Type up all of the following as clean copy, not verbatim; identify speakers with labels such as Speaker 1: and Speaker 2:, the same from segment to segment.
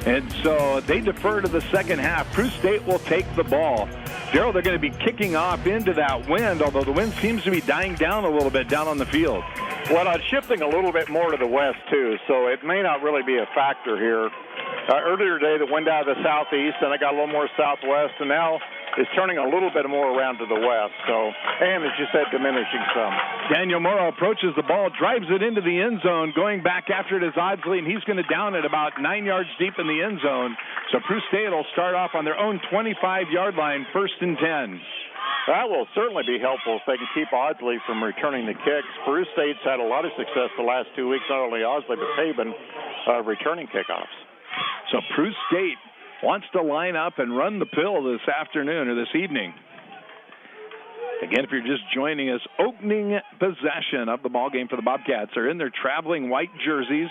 Speaker 1: And so they defer to the second half. Peru State will take the ball. Daryl, they're going to be kicking off into that wind, although the wind seems to be dying down a little bit down on the field.
Speaker 2: Well, it's shifting a little bit more to the west, too, so it may not really be a factor here. Earlier today, the wind out of the southeast, and it got a little more southwest, and now it's turning a little bit more around to the west. So, and as you said, diminishing some.
Speaker 1: Daniel Morrow approaches the ball, drives it into the end zone, going back after it is Odsley, and he's going to down it about 9 yards deep in the end zone. So Peru State will start off on their own 25-yard line, 1st and 10.
Speaker 2: That will certainly be helpful if they can keep Odsley from returning the kicks. Peru State's had a lot of success the last 2 weeks, not only Odsley but Paben returning kickoffs.
Speaker 1: So Peru State wants to line up and run the pill this afternoon or this evening. Again, if you're just joining us, opening possession of the ball game for the Bobcats. They're in their traveling white jerseys,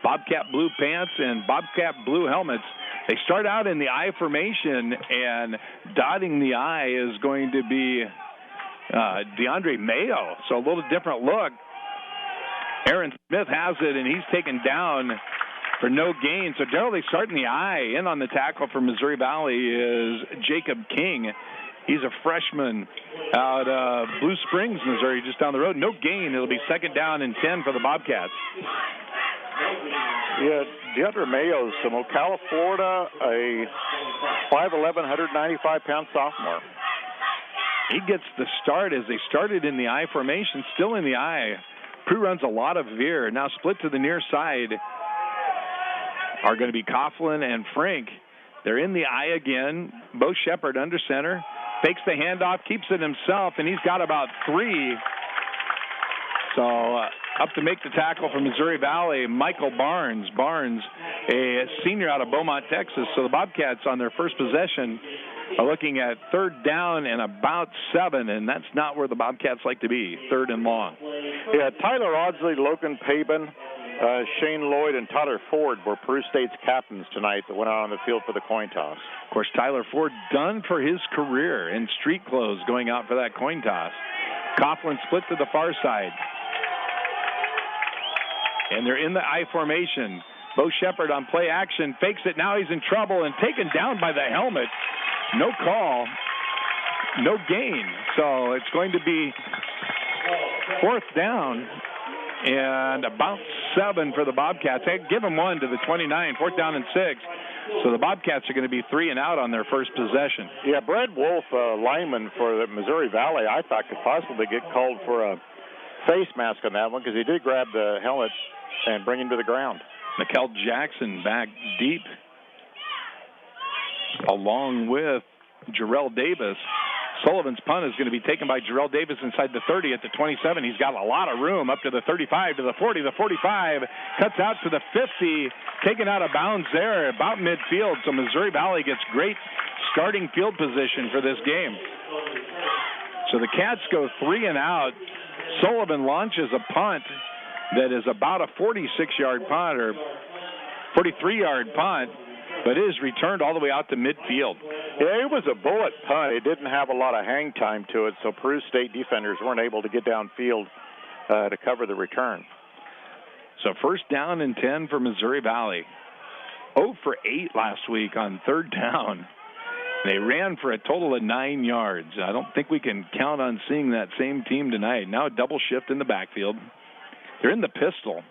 Speaker 1: Bobcat blue pants, and Bobcat blue helmets. They start out in the I formation, and dotting the I is going to be DeAndre Mayo. So a little different look. Aaron Smith has it, and he's taken down for no gain. So Daryl, they start in the I. In on the tackle for Missouri Valley is Jacob King. He's a freshman out of Blue Springs, Missouri, just down the road. No gain. It'll be 2nd down and 10 for the Bobcats.
Speaker 2: Yeah, DeAndre Mayo's from Ocala, Florida, a 5'11", 195-pound sophomore.
Speaker 1: He gets the start as they started in the I formation, still in the I. Peru runs a lot of veer. Now split to the near side are going to be Coughlin and Frank. They're in the I again. Bo Shepard under center. Fakes the handoff, keeps it himself, and he's got about 3. So up to make the tackle from Missouri Valley, Michael Barnes. Barnes, a senior out of Beaumont, Texas. So the Bobcats on their first possession are looking at 3rd down and about 7, and that's not where the Bobcats like to be, 3rd and long.
Speaker 2: Yeah, Tyler Odsley, Logan Paben, Shane Lloyd, and Tyler Ford were Peru State's captains tonight that went out on the field for the coin toss.
Speaker 1: Of course, Tyler Ford done for his career in street clothes going out for that coin toss. Coughlin split to the far side. And they're in the I formation. Bo Shepard on play action, fakes it. Now he's in trouble and taken down by the helmet. No call, no gain. So it's going to be 4th down and about 7 for the Bobcats. Hey, give them 1 to the 29, 4th down and 6. So the Bobcats are going to be 3 and out on their first possession.
Speaker 2: Yeah, Brad Wolf, lineman for the Missouri Valley, I thought could possibly get called for a face mask on that one because he did grab the helmet and bring him to the ground.
Speaker 1: Mikel Jackson back deep along with Jarrell Davis. Sullivan's punt is going to be taken by Jarrell Davis inside the 30 at the 27. He's got a lot of room up to the 35, to the 40, the 45, cuts out to the 50, taken out of bounds there about midfield. So Missouri Valley gets great starting field position for this game. So the Cats go 3 and out. Sullivan launches a punt that is about a 46-yard punt or 43-yard punt, but it is returned all the way out to midfield.
Speaker 2: Yeah, it was a bullet punt. It didn't have a lot of hang time to it, so Peru State defenders weren't able to get downfield to cover the return.
Speaker 1: So 1st down and 10 for Missouri Valley. 0 for 8 last week on 3rd down. They ran for a total of 9 yards. I don't think we can count on seeing that same team tonight. Now a double shift in the backfield. They're in the pistol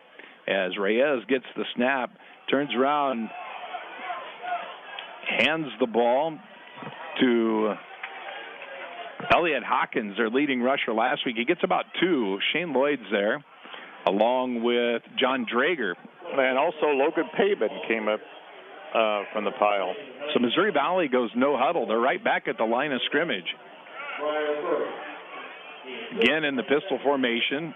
Speaker 1: as Reyes gets the snap, turns around, hands the ball to Elliot Hawkins, their leading rusher last week. He gets about 2. Shane Lloyd's there, along with John Drager.
Speaker 2: And also Logan Paben came up from the pile.
Speaker 1: So Missouri Valley goes no huddle. They're right back at the line of scrimmage. Again in the pistol formation.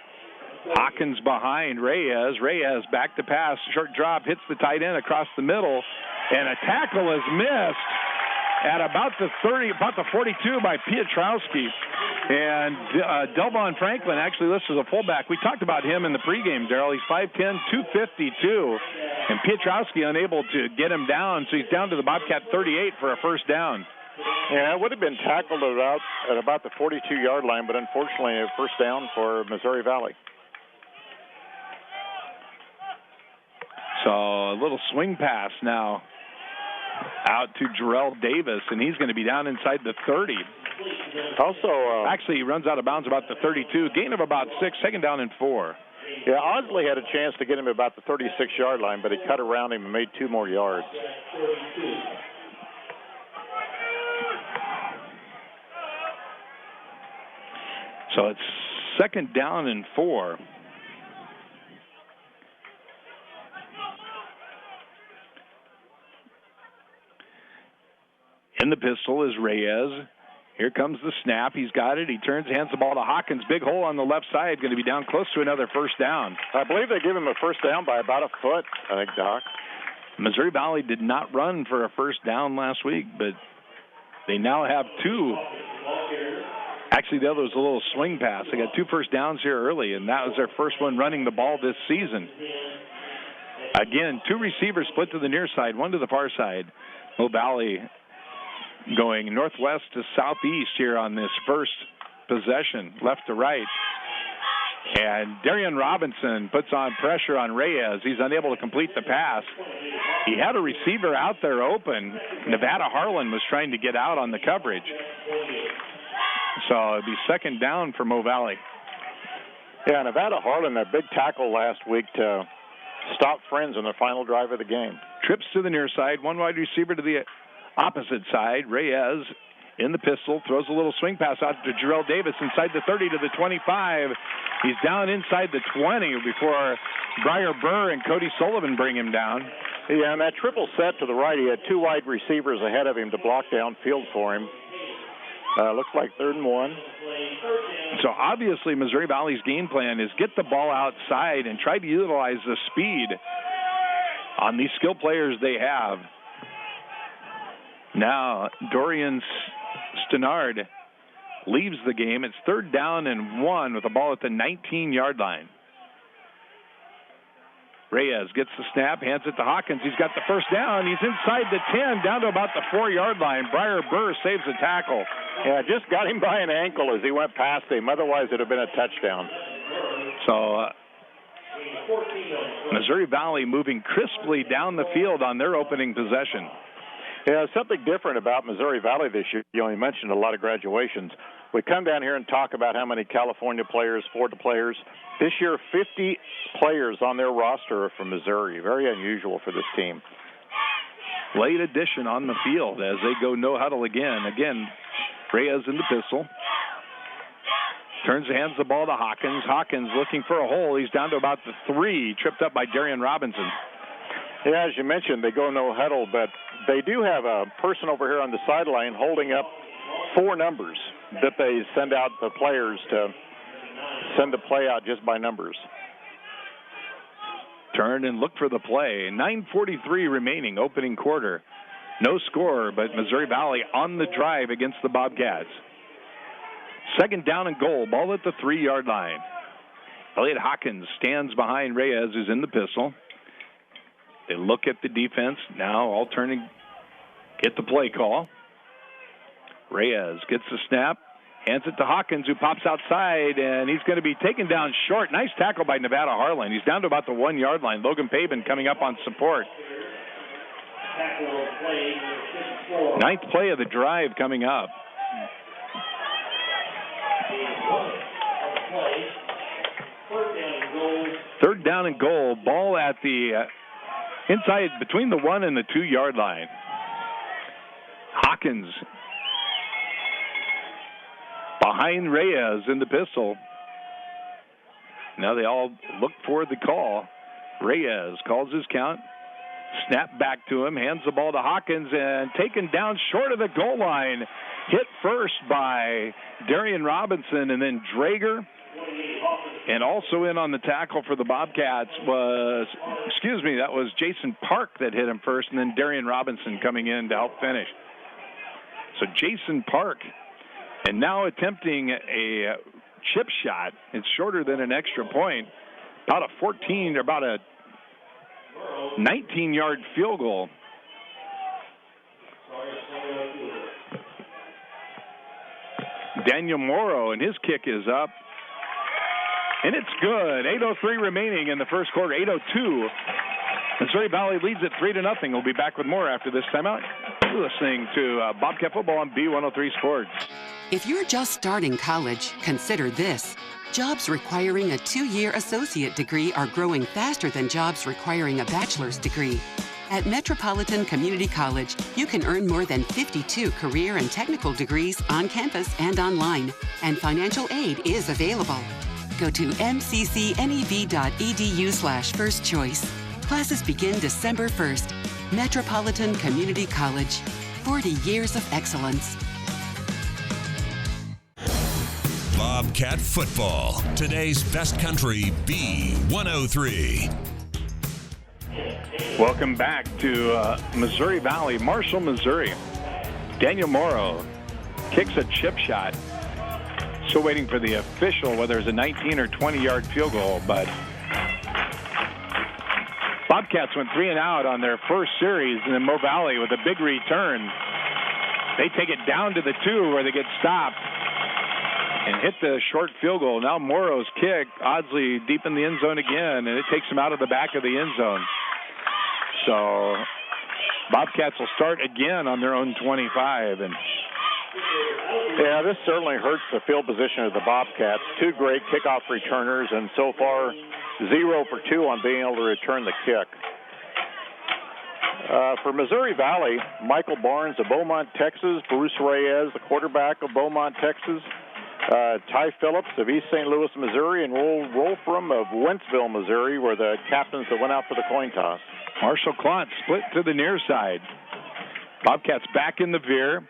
Speaker 1: Hawkins behind Reyes. Reyes back to pass. Short drop, hits the tight end across the middle. And a tackle is missed at about the 30, about the 42 by Pietrowski. And Delvon Franklin actually listed as a fullback. We talked about him in the pregame, Daryl. He's 5'10", 252. And Pietrowski unable to get him down, so he's down to the Bobcat 38 for a 1st down.
Speaker 2: Yeah, it would have been tackled at about the 42-yard line, but unfortunately a 1st down for Missouri Valley.
Speaker 1: So a little swing pass now out to Daryl Davis, and he's going to be down inside the 30.
Speaker 2: Also,
Speaker 1: actually, he runs out of bounds about the 32. Gain of about 6, second down and 4.
Speaker 2: Yeah, Osley had a chance to get him about the 36-yard line, but he cut around him and made 2 more yards.
Speaker 1: So it's second down and 4. In the pistol is Reyes. Here comes the snap. He's got it. He turns, hands the ball to Hawkins. Big hole on the left side. Going to be down close to another first down.
Speaker 2: I believe they give him a first down by about a foot, I think, Doc.
Speaker 1: Missouri Valley did not run for a first down last week, but they now have 2. Actually, the other was a little swing pass. They got 2 first downs here early, and that was their first one running the ball this season. Again, 2 receivers split to the near side, 1 to the far side. Mo Valley going northwest to southeast here on this first possession, left to right. And Darian Robinson puts on pressure on Reyes. He's unable to complete the pass. He had a receiver out there open. Nevada Harlan was trying to get out on the coverage. So it'd be second down for Mo Valley.
Speaker 2: Yeah, Nevada Harlan, a big tackle last week to stop Friends on the final drive of the game.
Speaker 1: Trips to the near side, 1 wide receiver to the opposite side. Reyes in the pistol, throws a little swing pass out to Jarrell Davis inside the 30 to the 25. He's down inside the 20 before Briar Burr and Cody Sullivan bring him down.
Speaker 2: Yeah, and that triple set to the right, he had 2 wide receivers ahead of him to block downfield for him. Looks like 3rd and 1.
Speaker 1: So obviously Missouri Valley's game plan is get the ball outside and try to utilize the speed on these skill players they have. Now, Dorian Stenard leaves the game. It's 3rd down and 1 with the ball at the 19-yard line. Reyes gets the snap, hands it to Hawkins. He's got the first down. He's inside the 10, down to about the 4-yard line. Briar Burr saves the tackle.
Speaker 2: Yeah, just got him by an ankle as he went past him. Otherwise, it would have been a touchdown.
Speaker 1: So, Missouri Valley moving crisply down the field on their opening possession.
Speaker 2: Yeah, something different about Missouri Valley this year. You mentioned a lot of graduations. We come down here and talk about how many California players, Florida players. This year, 50 players on their roster are from Missouri. Very unusual for this team.
Speaker 1: Late addition on the field as they go no huddle again. Again, Reyes in the pistol. Turns, hands the ball to Hawkins. Hawkins looking for a hole. He's down to about the 3, tripped up by Darian Robinson.
Speaker 2: Yeah, as you mentioned, they go no huddle, but they do have a person over here on the sideline holding up 4 numbers that they send out the players to send the play out just by numbers.
Speaker 1: Turn and look for the play. 9:43 remaining, opening quarter. No score, but Missouri Valley on the drive against the Bobcats. Second down and goal, ball at the 3-yard line. Elliot Hawkins stands behind Reyes, who's in the pistol. They look at the defense. Now all turning, get the play call. Reyes gets the snap, hands it to Hawkins, who pops outside, and he's going to be taken down short. Nice tackle by Nevada Harlan. He's down to about the 1-yard line. Logan Pabin coming up on support. 9th play of the drive coming up. Third down and goal. Ball at the inside between the 1 and the 2-yard line. Hawkins behind Reyes in the pistol. Now they all look for the call. Reyes calls his count. Snap back to him, hands the ball to Hawkins, and taken down short of the goal line. Hit first by Darian Robinson, and then Drager. And also in on the tackle for the Bobcats was, that was Jason Park that hit him first, and then Darian Robinson coming in to help finish. So Jason Park, and now attempting a chip shot. It's shorter than an extra point. About a 19-yard field goal. Daniel Morrow, and his kick is up. And it's good. 8:03 remaining in the first quarter. 8:02. Missouri Valley leads it 3-0. We'll be back with more after this timeout. You're listening to Bobcat Football on B103 Sports.
Speaker 3: If you're just starting college, consider this. Jobs requiring a 2-year associate degree are growing faster than jobs requiring a bachelor's degree. At Metropolitan Community College, you can earn more than 52 career and technical degrees on campus and online, and financial aid is available. Go to mccnev.edu/firstchoice. Classes begin December 1st. Metropolitan Community College, 40 years of excellence.
Speaker 4: Bobcat Football, today's best country, B103.
Speaker 1: Welcome back to Missouri Valley, Marshall, Missouri. Daniel Morrow kicks a chip shot. Still waiting for the official, whether it's a 19 or 20-yard field goal, but Bobcats went 3 and out on their first series, and then Mo Valley with a big return. They take it down to the 2 where they get stopped and hit the short field goal. Now Morrow's kick, Audsley deep in the end zone again, and it takes him out of the back of the end zone. So Bobcats will start again on their own 25. And
Speaker 2: yeah, this certainly hurts the field position of the Bobcats. 2 great kickoff returners, and so far 0 for 2 on being able to return the kick. For Missouri Valley, Michael Barnes of Beaumont, Texas, Bruce Reyes, the quarterback of Beaumont, Texas, Ty Phillips of East St. Louis, Missouri, and Roel Wolfram of Wentzville, Missouri, were the captains that went out for the coin toss.
Speaker 1: Marshall Klontz split to the near side. Bobcats back in the veer.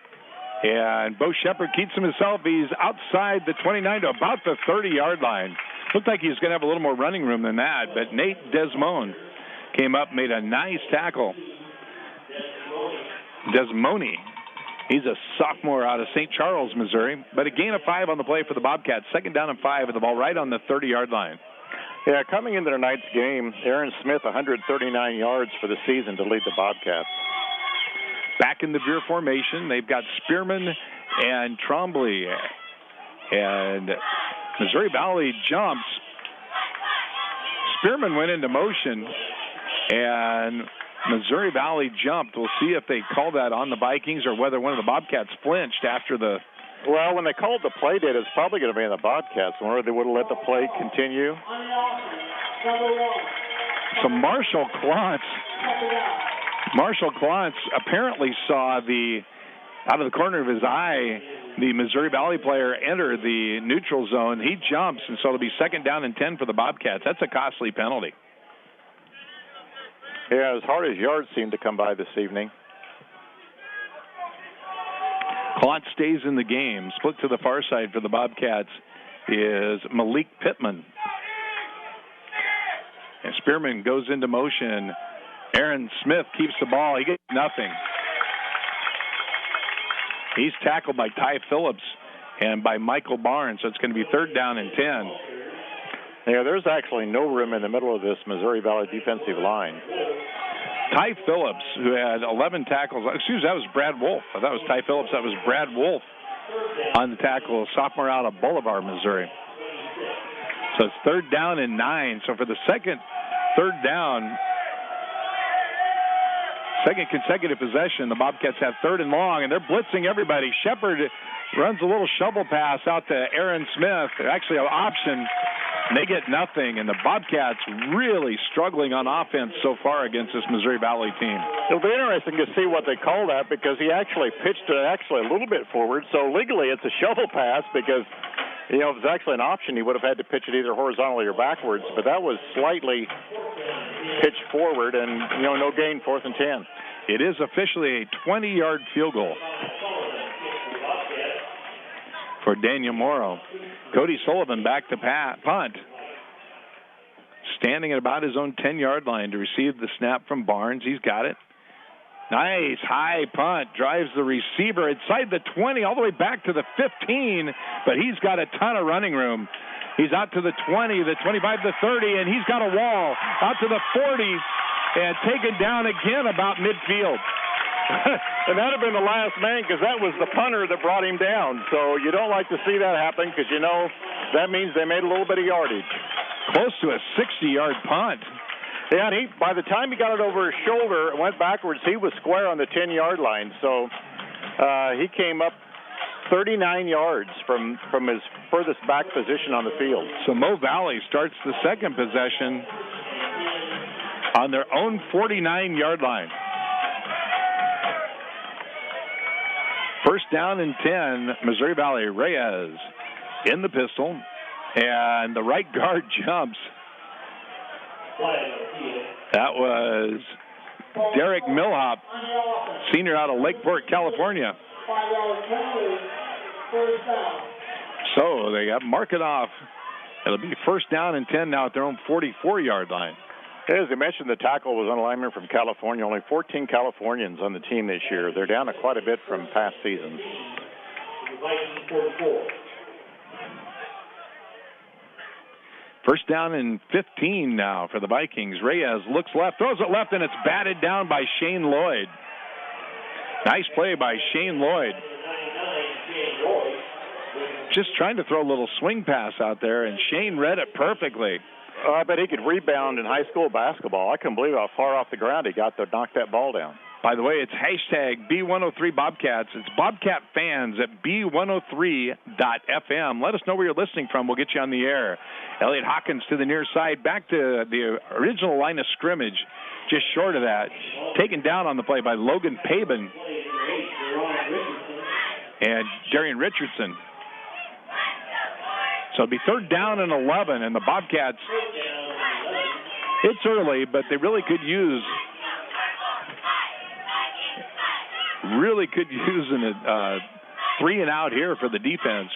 Speaker 1: And Bo Shepard keeps him himself. He's outside the 29 to about the 30-yard line. Looked like he was going to have a little more running room than that, but Nate Desmone came up, made a nice tackle. Desmone, he's a sophomore out of St. Charles, Missouri, but a gain of 5 on the play for the Bobcats. 2nd down and 5 with the ball right on the 30-yard line.
Speaker 2: Yeah, coming into tonight's game, Aaron Smith, 139 yards for the season to lead the Bobcats.
Speaker 1: Back in the veer formation, they've got Spearman and Trombley. And Missouri Valley jumps. Spearman went into motion, and Missouri Valley jumped. We'll see if they call that on the Vikings or whether one of the Bobcats flinched after the...
Speaker 2: Well, when they called the play date, it's probably going to be on the Bobcats, or they would have let the play continue.
Speaker 1: So Marshall Klontz apparently saw out of the corner of his eye, the Missouri Valley player enter the neutral zone. He jumps, and so it'll be 2nd down and 10 for the Bobcats. That's a costly penalty.
Speaker 2: Yeah, as hard as yards seem to come by this evening.
Speaker 1: Klontz stays in the game. Split to the far side for the Bobcats is Malik Pittman. And Spearman goes into motion. Aaron Smith keeps the ball. He gets nothing. He's tackled by Ty Phillips and by Michael Barnes, so it's going to be 3rd down and 10.
Speaker 2: Yeah, there's actually no room in the middle of this Missouri Valley defensive line.
Speaker 1: Ty Phillips, who had 11 tackles. Excuse me, that was Brad Wolf. I thought it was Ty Phillips. That was Brad Wolf on the tackle, a sophomore out of Boulevard, Missouri. So it's 3rd down and 9. So for the second consecutive possession, the Bobcats have 3rd and long, and they're blitzing everybody. Shepard runs a little shovel pass out to Aaron Smith. They're actually an option. And they get nothing, and the Bobcats really struggling on offense so far against this Missouri Valley team.
Speaker 2: It'll be interesting to see what they call that, because he actually pitched it a little bit forward. So legally it's a shovel pass, because if it's actually an option, he would have had to pitch it either horizontally or backwards. But that was slightly pitched forward, and no gain, 4th and 10.
Speaker 1: It is officially a 20-yard field goal for Daniel Morrow. Cody Sullivan back to punt. Standing at about his own 10-yard line to receive the snap from Barnes. He's got it. Nice high punt. Drives the receiver inside the 20 all the way back to the 15, but he's got a ton of running room. He's out to the 20, the 25, the 30, and he's got a wall. Out to the 40 and taken down again about midfield.
Speaker 2: And that would have been the last man, because that was the punter that brought him down. So you don't like to see that happen, because that means they made a little bit of yardage.
Speaker 1: Close to a 60-yard punt.
Speaker 2: Yeah, and by the time he got it over his shoulder and went backwards, he was square on the 10-yard line. So he came up 39 yards from his furthest back position on the field.
Speaker 1: So Mo Valley starts the second possession on their own 49-yard line. First down and 10, Missouri Valley. Reyes in the pistol, and the right guard jumps. That was Derek Millhop, senior out of Lakeport, California. So they have mark it off. It'll be first down and 10 now at their own 44-yard line.
Speaker 2: As I mentioned, the tackle was an lineman from California. Only 14 Californians on the team this year. They're down quite a bit from past seasons.
Speaker 1: First down and 15 now for the Vikings. Reyes looks left, throws it left, and it's batted down by Shane Lloyd. Nice play by Shane Lloyd. Just trying to throw a little swing pass out there, and Shane read it perfectly.
Speaker 2: I bet he could rebound in high school basketball. I couldn't believe how far off the ground he got to knock that ball down.
Speaker 1: By the way, it's hashtag B103 Bobcats. It's Bobcat fans at B103.FM. Let us know where you're listening from. We'll get you on the air. Elliot Hawkins to the near side. Back to the original line of scrimmage, just short of that. Taken down on the play by Logan Pabin and Darian Richardson. So it'll be third down and 11, and the Bobcats, it's early, but they really could use a 3 and out here for the defense.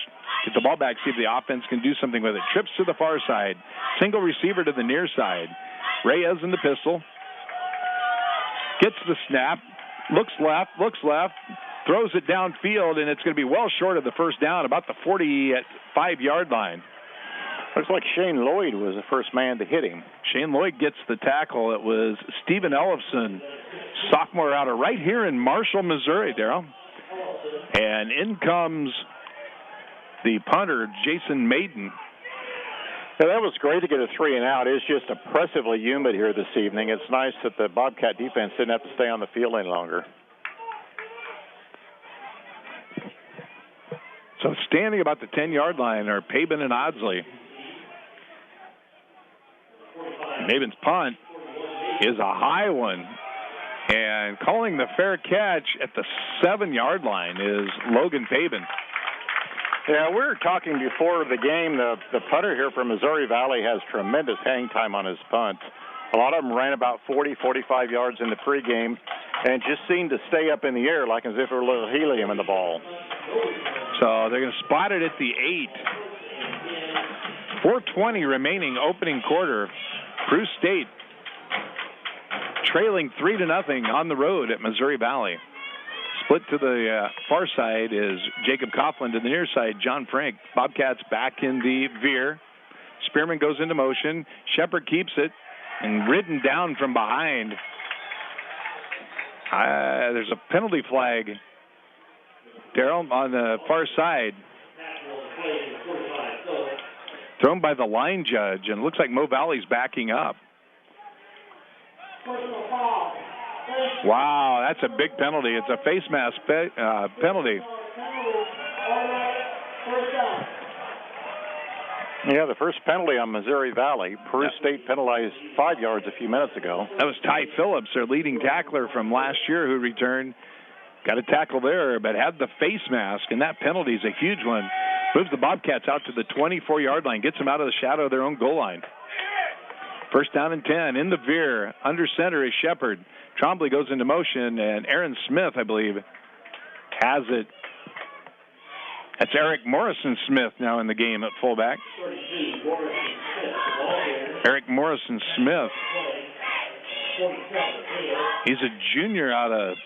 Speaker 1: Get the ball back, see if the offense can do something with it. Trips to the far side. Single receiver to the near side. Reyes in the pistol. Gets the snap. Looks left. Throws it downfield, and it's going to be well short of the first down, about the 45-yard line.
Speaker 2: Looks like Shane Lloyd was the first man to hit him.
Speaker 1: Shane Lloyd gets the tackle. It was Stephen Ellefson, sophomore out of right here in Marshall, Missouri, Daryl. And in comes the punter, Jason Maiden.
Speaker 2: Yeah, that was great to get a 3 and out. It's just oppressively humid here this evening. It's nice that the Bobcat defense didn't have to stay on the field any longer.
Speaker 1: So standing about the 10-yard line are Pabin and Odsley. Maven's punt is a high one. And calling the fair catch at the 7-yard line is Logan Pabin.
Speaker 2: Yeah, we were talking before the game. The punter here from Missouri Valley has tremendous hang time on his punts. A lot of them ran about 40, 45 yards in the pregame and just seemed to stay up in the air like as if there were a little helium in the ball.
Speaker 1: So they're going to spot it at the 8. 4:20 remaining opening quarter. Peru State trailing 3-0 on the road at Missouri Valley. Split to the far side is Jacob Coughlin. To the near side, John Frank. Bobcats back in the veer. Spearman goes into motion. Shepard keeps it and ridden down from behind. There's a penalty flag, Daryl, on the far side. Thrown by the line judge, and it looks like Mo Valley's backing up. Wow, that's a big penalty. It's a face mask penalty.
Speaker 2: Yeah, the first penalty on Missouri Valley. Peru State penalized 5 yards a few minutes ago.
Speaker 1: That was Ty Phillips, their leading tackler from last year, who returned. Got a tackle there, but had the face mask, and that penalty is a huge one. Moves the Bobcats out to the 24-yard line, gets them out of the shadow of their own goal line. First down and 10. In the veer, under center is Shepard. Trombley goes into motion, and Aaron Smith, I believe, has it. That's Eric Morrison-Smith now in the game at fullback. Eric Morrison-Smith. He's a junior out of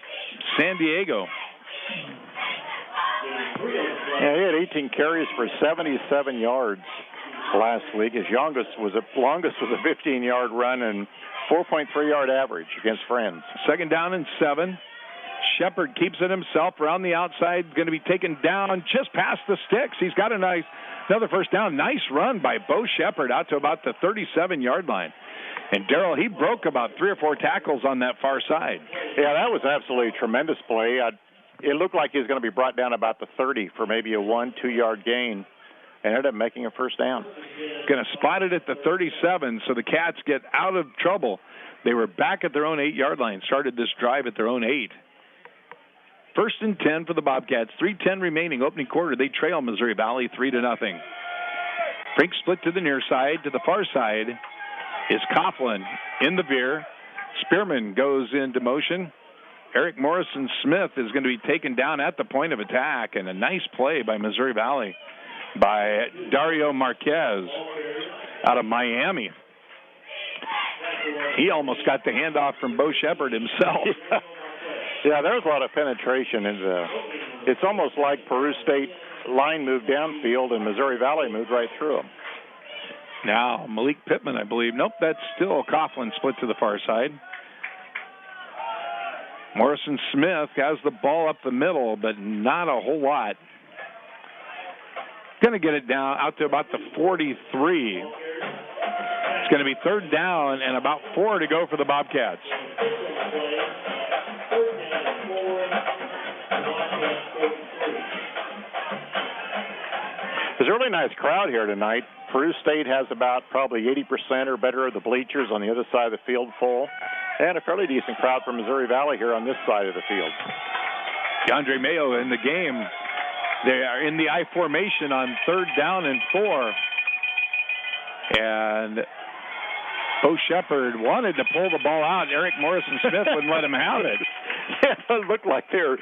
Speaker 1: San Diego.
Speaker 2: Yeah, he had 18 carries for 77 yards last week. His longest was a 15-yard run and 4.3-yard average against Friends.
Speaker 1: Second down and 7. Shepard keeps it himself around the outside, going to be taken down just past the sticks. He's got another first down. Nice run by Bo Shepard out to about the 37-yard line. And Daryl, he broke about 3 or 4 tackles on that far side.
Speaker 2: Yeah, that was absolutely a tremendous play. It looked like he was going to be brought down about the 30 for maybe a 1-2 yard gain, and ended up making a first down.
Speaker 1: Going to spot it at the 37, so the Cats get out of trouble. They were back at their own 8-yard line, started this drive at their own 8. 1st and 10 for the Bobcats. 3:10 remaining, opening quarter. They trail Missouri Valley 3-0. Frank split to the near side. To the far side is Coughlin in the veer. Spearman goes into motion. Eric Morrison-Smith is going to be taken down at the point of attack, and a nice play by Missouri Valley by Dario Marquez out of Miami. He almost got the handoff from Bo Shepard himself.
Speaker 2: Yeah, there was a lot of penetration. It's almost like Peru State line moved downfield and Missouri Valley moved right through them.
Speaker 1: Now, Malik Pittman, I believe. Nope, that's still Coughlin split to the far side. Morrison-Smith has the ball up the middle, but not a whole lot. Going to get it down out to about the 43. It's going to be 3rd down and about 4 to go for the Bobcats.
Speaker 2: There's a really nice crowd here tonight. Peru State has about probably 80% or better of the bleachers on the other side of the field full, and a fairly decent crowd from Missouri Valley here on this side of the field.
Speaker 1: DeAndre Mayo in the game. They are in the I formation on 3rd down and 4. And Bo Shepard wanted to pull the ball out. Eric Morrison-Smith wouldn't let him have it.
Speaker 2: Yeah, it looked like they're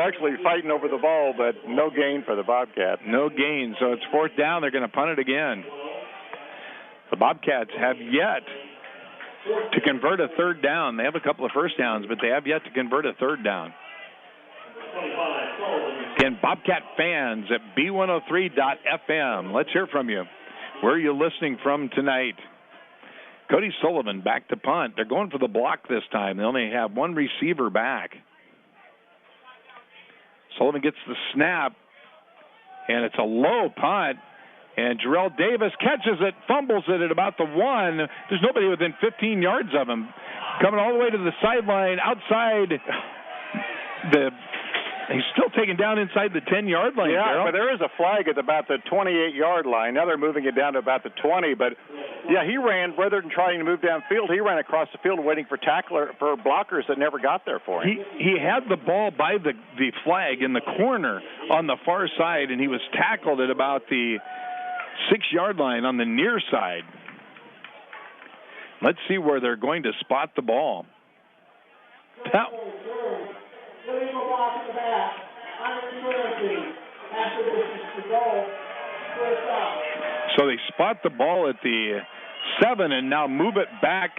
Speaker 2: actually fighting over the ball, but no gain for the Bobcats.
Speaker 1: No gain, so it's 4th down. They're going to punt it again. The Bobcats have yet to convert a 3rd down. They have a couple of first downs, but they have yet to convert a 3rd down. Again, Bobcat fans at B103.FM. Let's hear from you. Where are you listening from tonight? Cody Sullivan back to punt. They're going for the block this time. They only have one receiver back. Sullivan gets the snap, and it's a low punt. And Jarrell Davis catches it, fumbles it at about the 1. There's nobody within 15 yards of him. Coming all the way to the sideline outside the... He's still taken down inside the 10-yard line.
Speaker 2: Yeah,
Speaker 1: Daryl.
Speaker 2: But there is a flag at about the 28-yard line. Now they're moving it down to about the 20. But, yeah, he ran, rather than trying to move downfield, he ran across the field waiting for blockers that never got there for him.
Speaker 1: He had the ball by the flag in the corner on the far side, and he was tackled at about the 6-yard line on the near side. Let's see where they're going to spot the ball. So they spot the ball at the 7 and now move it back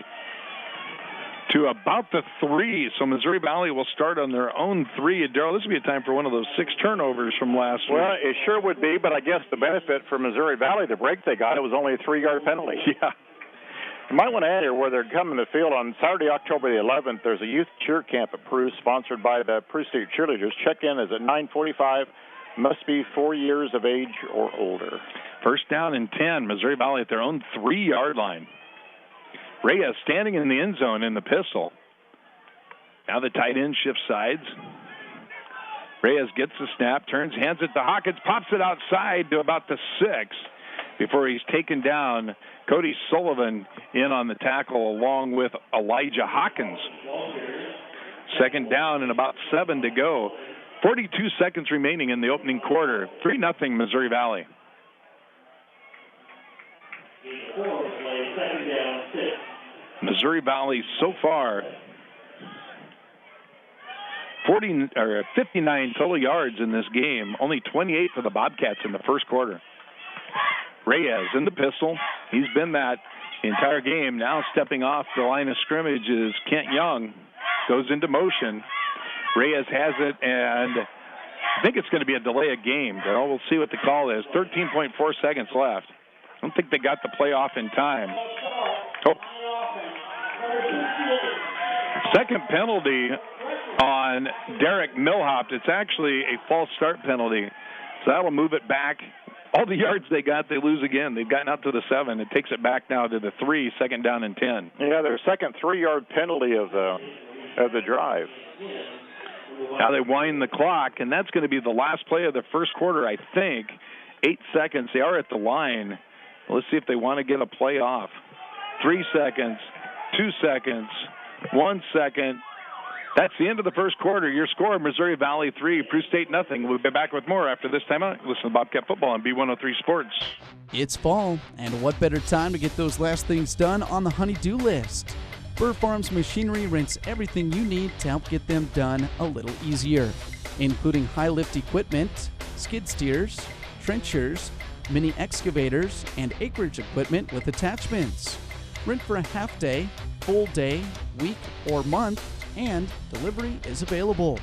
Speaker 1: to about the 3. So Missouri Valley will start on their own 3. Daryl, this would be a time for one of those 6 turnovers from last week.
Speaker 2: Well, it sure would be, but I guess the benefit for Missouri Valley, the break they got, it was only a 3-yard penalty.
Speaker 1: Yeah.
Speaker 2: You might want to add here where they're coming to the field on Saturday, October the 11th. There's a youth cheer camp at Peru sponsored by the Peru State Cheerleaders. Check-in is at 9:45. Must be 4 years of age or older.
Speaker 1: 1st down and 10. Missouri Valley at their own 3-yard line. Reyes standing in the end zone in the pistol. Now the tight end shifts sides. Reyes gets the snap, turns, hands it to Hawkins, pops it outside to about the 6 before he's taken down. Cody Sullivan in on the tackle along with Elijah Hawkins. 2nd down and about 7 to go. 42 seconds remaining in the opening quarter. 3-0 Missouri Valley. Missouri Valley so far 59 total yards in this game. Only 28 for the Bobcats in the first quarter. Reyes in the pistol. He's been that the entire game. Now stepping off the line of scrimmage is Kent Young. Goes into motion. Reyes has it, and I think it's going to be a delay of game. We'll see what the call is. 13.4 seconds left. I don't think they got the play off in time. Oh. Second penalty on Derek Milhopt. It's actually a false start penalty. So that'll move it back All the yards they got, they lose again. They've gotten out to the 7. It takes it back now to the 3, second down and 10.
Speaker 2: Yeah, their second 3-yard penalty of the drive.
Speaker 1: Now they wind the clock, and that's going to be the last play of the first quarter, I think. 8 seconds. They are at the line. Let's see if they want to get a play off. 3 seconds, 2 seconds, 1 second. That's the end of the first quarter. Your score, Missouri Valley 3, Peru State nothing. We'll be back with more after this time out. Listen to Bobcat Football on B103 Sports.
Speaker 5: It's fall, and what better time to get those last things done on the honey-do list? Burr Farms Machinery rents everything you need to help get them done a little easier, including high-lift equipment, skid steers, trenchers, mini excavators, and acreage equipment with attachments. Rent for a half day, full day, week, or month, and delivery is available.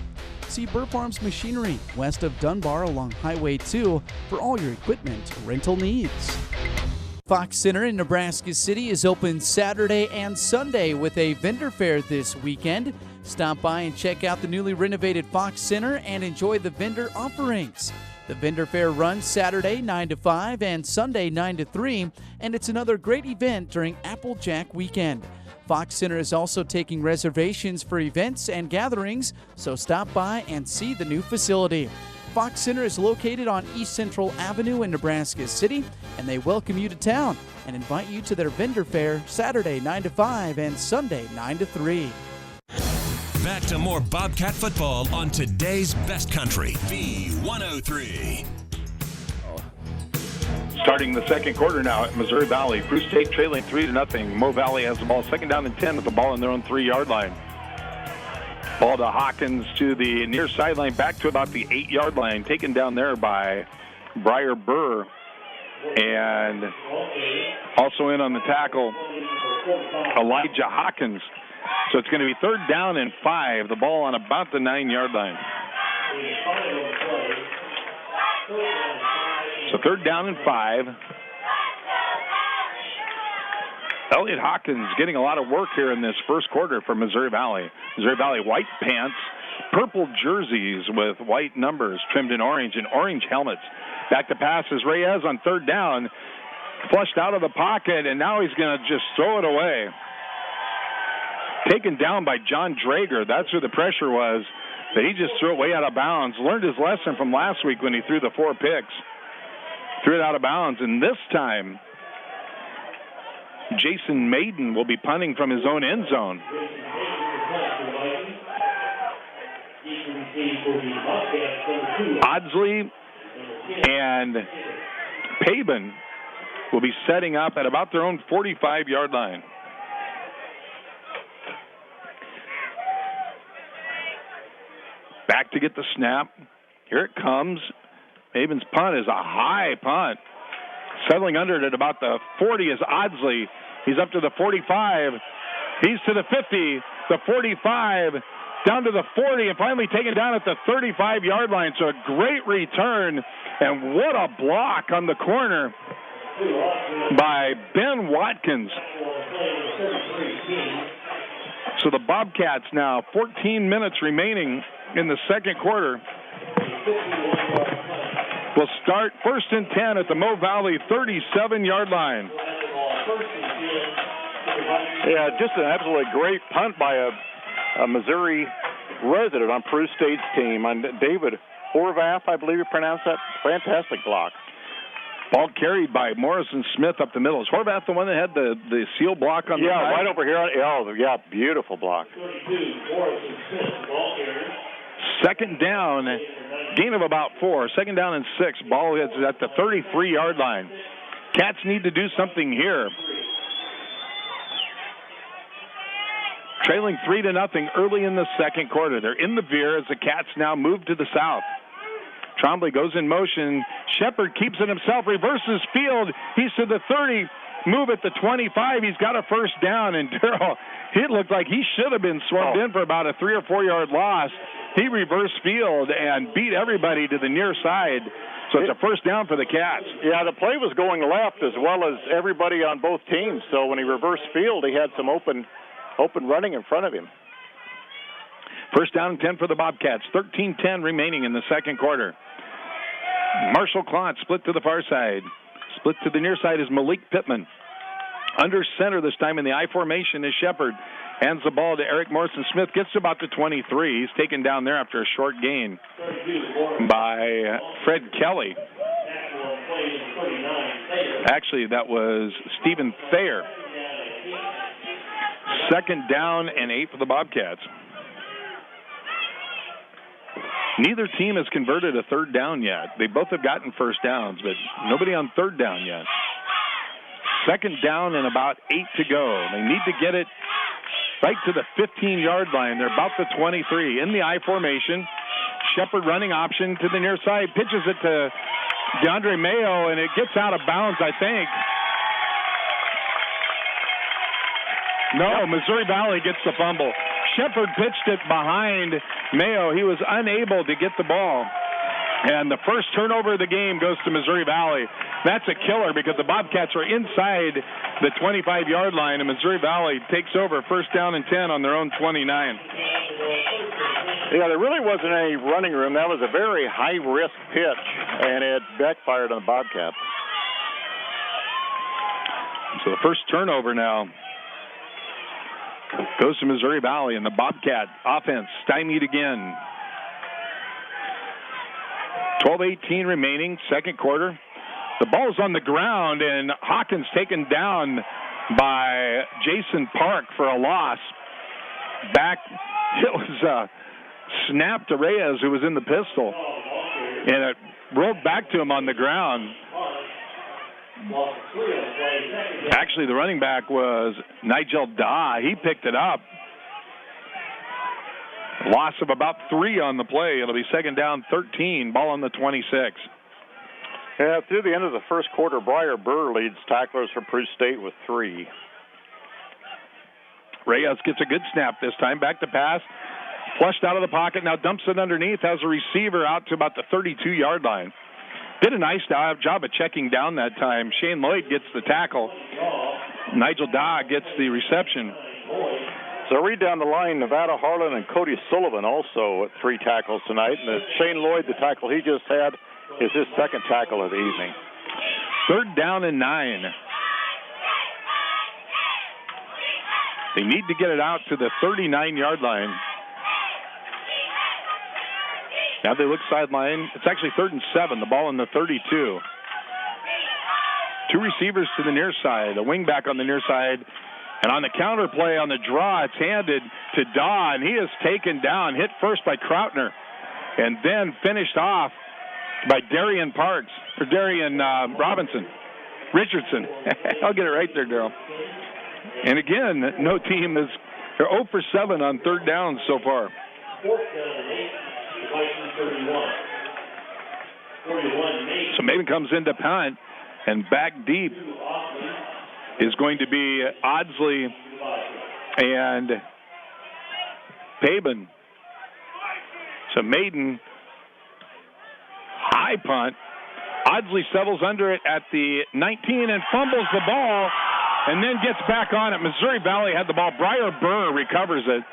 Speaker 5: See Burr Farms Machinery west of Dunbar along Highway 2 for all your equipment rental needs. Fox Center in Nebraska City is open Saturday and Sunday with a vendor fair this weekend. Stop by and check out the newly renovated Fox Center and enjoy the vendor offerings. The vendor fair runs Saturday 9 to 5 and Sunday 9 to 3, and it's another great event during Applejack weekend. Fox Center is also taking reservations for events and gatherings, so stop by and see the new facility. Fox Center is located on East Central Avenue in Nebraska City, and they welcome you to town and invite you to their vendor fair Saturday 9 to 5 and Sunday 9 to 3.
Speaker 4: Back to more Bobcat football on today's best country, B103.
Speaker 1: Starting the second quarter now at Missouri Valley. Peru State trailing 3-0. Mo Valley has the ball second down and 10 with the ball on their own 3-yard line. Ball to Hawkins to the near sideline, back to about the 8-yard line, taken down there by Briar Burr. And also in on the tackle, Elijah Hawkins. So it's going to be third down and 5. The ball on about the 9-yard line. So third down and 5. Elliot Hawkins getting a lot of work here in this first quarter for Missouri Valley. Missouri Valley white pants, purple jerseys with white numbers trimmed in orange and orange helmets. Back to pass is Reyes on third down. Flushed out of the pocket, and now he's going to just throw it away. Taken down by John Drager. That's who the pressure was. But he just threw it way out of bounds. Learned his lesson from last week when he threw the 4 picks. Threw it out of bounds, and this time Jason Maiden will be punting from his own end zone. Audsley and Paben will be setting up at about their own 45-yard line. Back to get the snap. Here it comes. Paben's punt is a high punt. Settling under it at about the 40 is Audsley. He's up to the 45. He's to the 50, the 45, down to the 40, and finally taken down at the 35-yard line. So a great return, and what a block on the corner by Ben Watkins. So the Bobcats now, 14 minutes remaining in the second quarter, will start first and 10 at the Mo Valley 37-yard line.
Speaker 2: Yeah, just an absolutely great punt by a Missouri resident on Peru State's team, on David Horvath, I believe you pronounce that. Fantastic block.
Speaker 1: Ball carried by Morrison Smith up the middle. Is Horvath the one that had the seal block on the side?
Speaker 2: Yeah, right over here. Oh, yeah, beautiful block.
Speaker 1: Second down, gain of about 4. Second down and 6. Ball is at the 33-yard line. Cats need to do something here. Trailing 3-0 early in the second quarter. They're in the veer as the Cats now move to the south. Trombley goes in motion. Shepard keeps it himself, reverses field. He's to the 30. Move at the 25. He's got a first down, and Daryl, it looked like he should have been swept in for about a 3 or 4 yard loss. He reversed field and beat everybody to the near side. So it's a first down for the Cats.
Speaker 2: Yeah, the play was going left as well as everybody on both teams. So when he reversed field, he had some open running in front of him. First down and 10 for the Bobcats. 13-10 remaining in the second quarter.
Speaker 1: Marshall Klotz split to the far side. Split to the near side is Malik Pittman. Under center this time in the I formation is Shepard. Hands the ball to Eric Morrison-Smith. Gets to about the 23. He's taken down there after a short gain by Fred Kelly. Actually, that was Stephen Thayer. Second down and 8 for the Bobcats. Neither team has converted a third down yet. They both have gotten first downs, but nobody on third down yet. Second down and about 8 to go. They need to get it right to the 15-yard line. They're about the 23. In the I formation, Shepard running option to the near side. Pitches it to DeAndre Mayo, and it gets out of bounds, I think. No, Missouri Valley gets the fumble. Shepard pitched it behind Mayo. He was unable to get the ball. And the first turnover of the game goes to Missouri Valley. That's a killer because the Bobcats are inside the 25-yard line, and Missouri Valley takes over first down and 10 on their own 29.
Speaker 2: Yeah, there really wasn't any running room. That was a very high-risk pitch, and it backfired on the Bobcats.
Speaker 1: So the first turnover now goes to Missouri Valley, and the Bobcat offense stymied again. 12:18 remaining, second quarter. The ball's on the ground, and Hawkins taken down by Jason Park for a loss. Back, it was snapped to Reyes, who was in the pistol, and it rolled back to him on the ground. Actually, the running back was Nigel Daw. He picked it up. Loss of about 3 on the play. It'll be second down, 13. Ball on the 26.
Speaker 2: Yeah, through the end of the first quarter, Briar Burr leads tacklers for Peru State with 3.
Speaker 1: Reyes gets a good snap this time. Back to pass. Flushed out of the pocket. Now dumps it underneath. Has a receiver out to about the 32-yard line. Did a nice job of checking down that time. Shane Lloyd gets the tackle. Nigel Daw gets the reception.
Speaker 2: So read down the line, Nevada Harlan and Cody Sullivan also at 3 tackles tonight. And Shane Lloyd, the tackle he just had, is his second tackle of the evening.
Speaker 1: Third down and 9. They need to get it out to the 39-yard line. Now they look sideline. It's actually 3rd and 7. The ball in the 32. 2 receivers to the near side. A wingback on the near side. And on the counter play on the draw, it's handed to Daw, and he is taken down, hit first by Krautner, and then finished off by Darian Richardson. I'll get it right there, Daryl. And again, no team is, they're 0 for 7 on third down so far. So Maiden comes into punt, and back deep is going to be Audsley and Paben. So Maiden, high punt. Audsley settles under it at the 19 and fumbles the ball and then gets back on it. Missouri Valley had the ball. Briar Burr recovers it.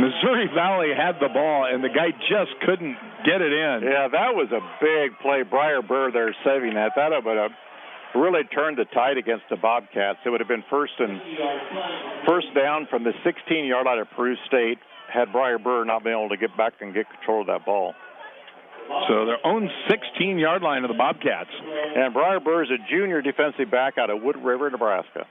Speaker 1: Missouri Valley had the ball, and the guy just couldn't get it in.
Speaker 2: Yeah, that was a big play. Briar Burr there saving that. That would have really turned the tide against the Bobcats. It would have been first down from the 16-yard line of Peru State had Briar Burr not been able to get back and get control of that ball.
Speaker 1: So their own 16-yard line of the Bobcats.
Speaker 2: And Briar Burr is a junior defensive back out of Wood River, Nebraska.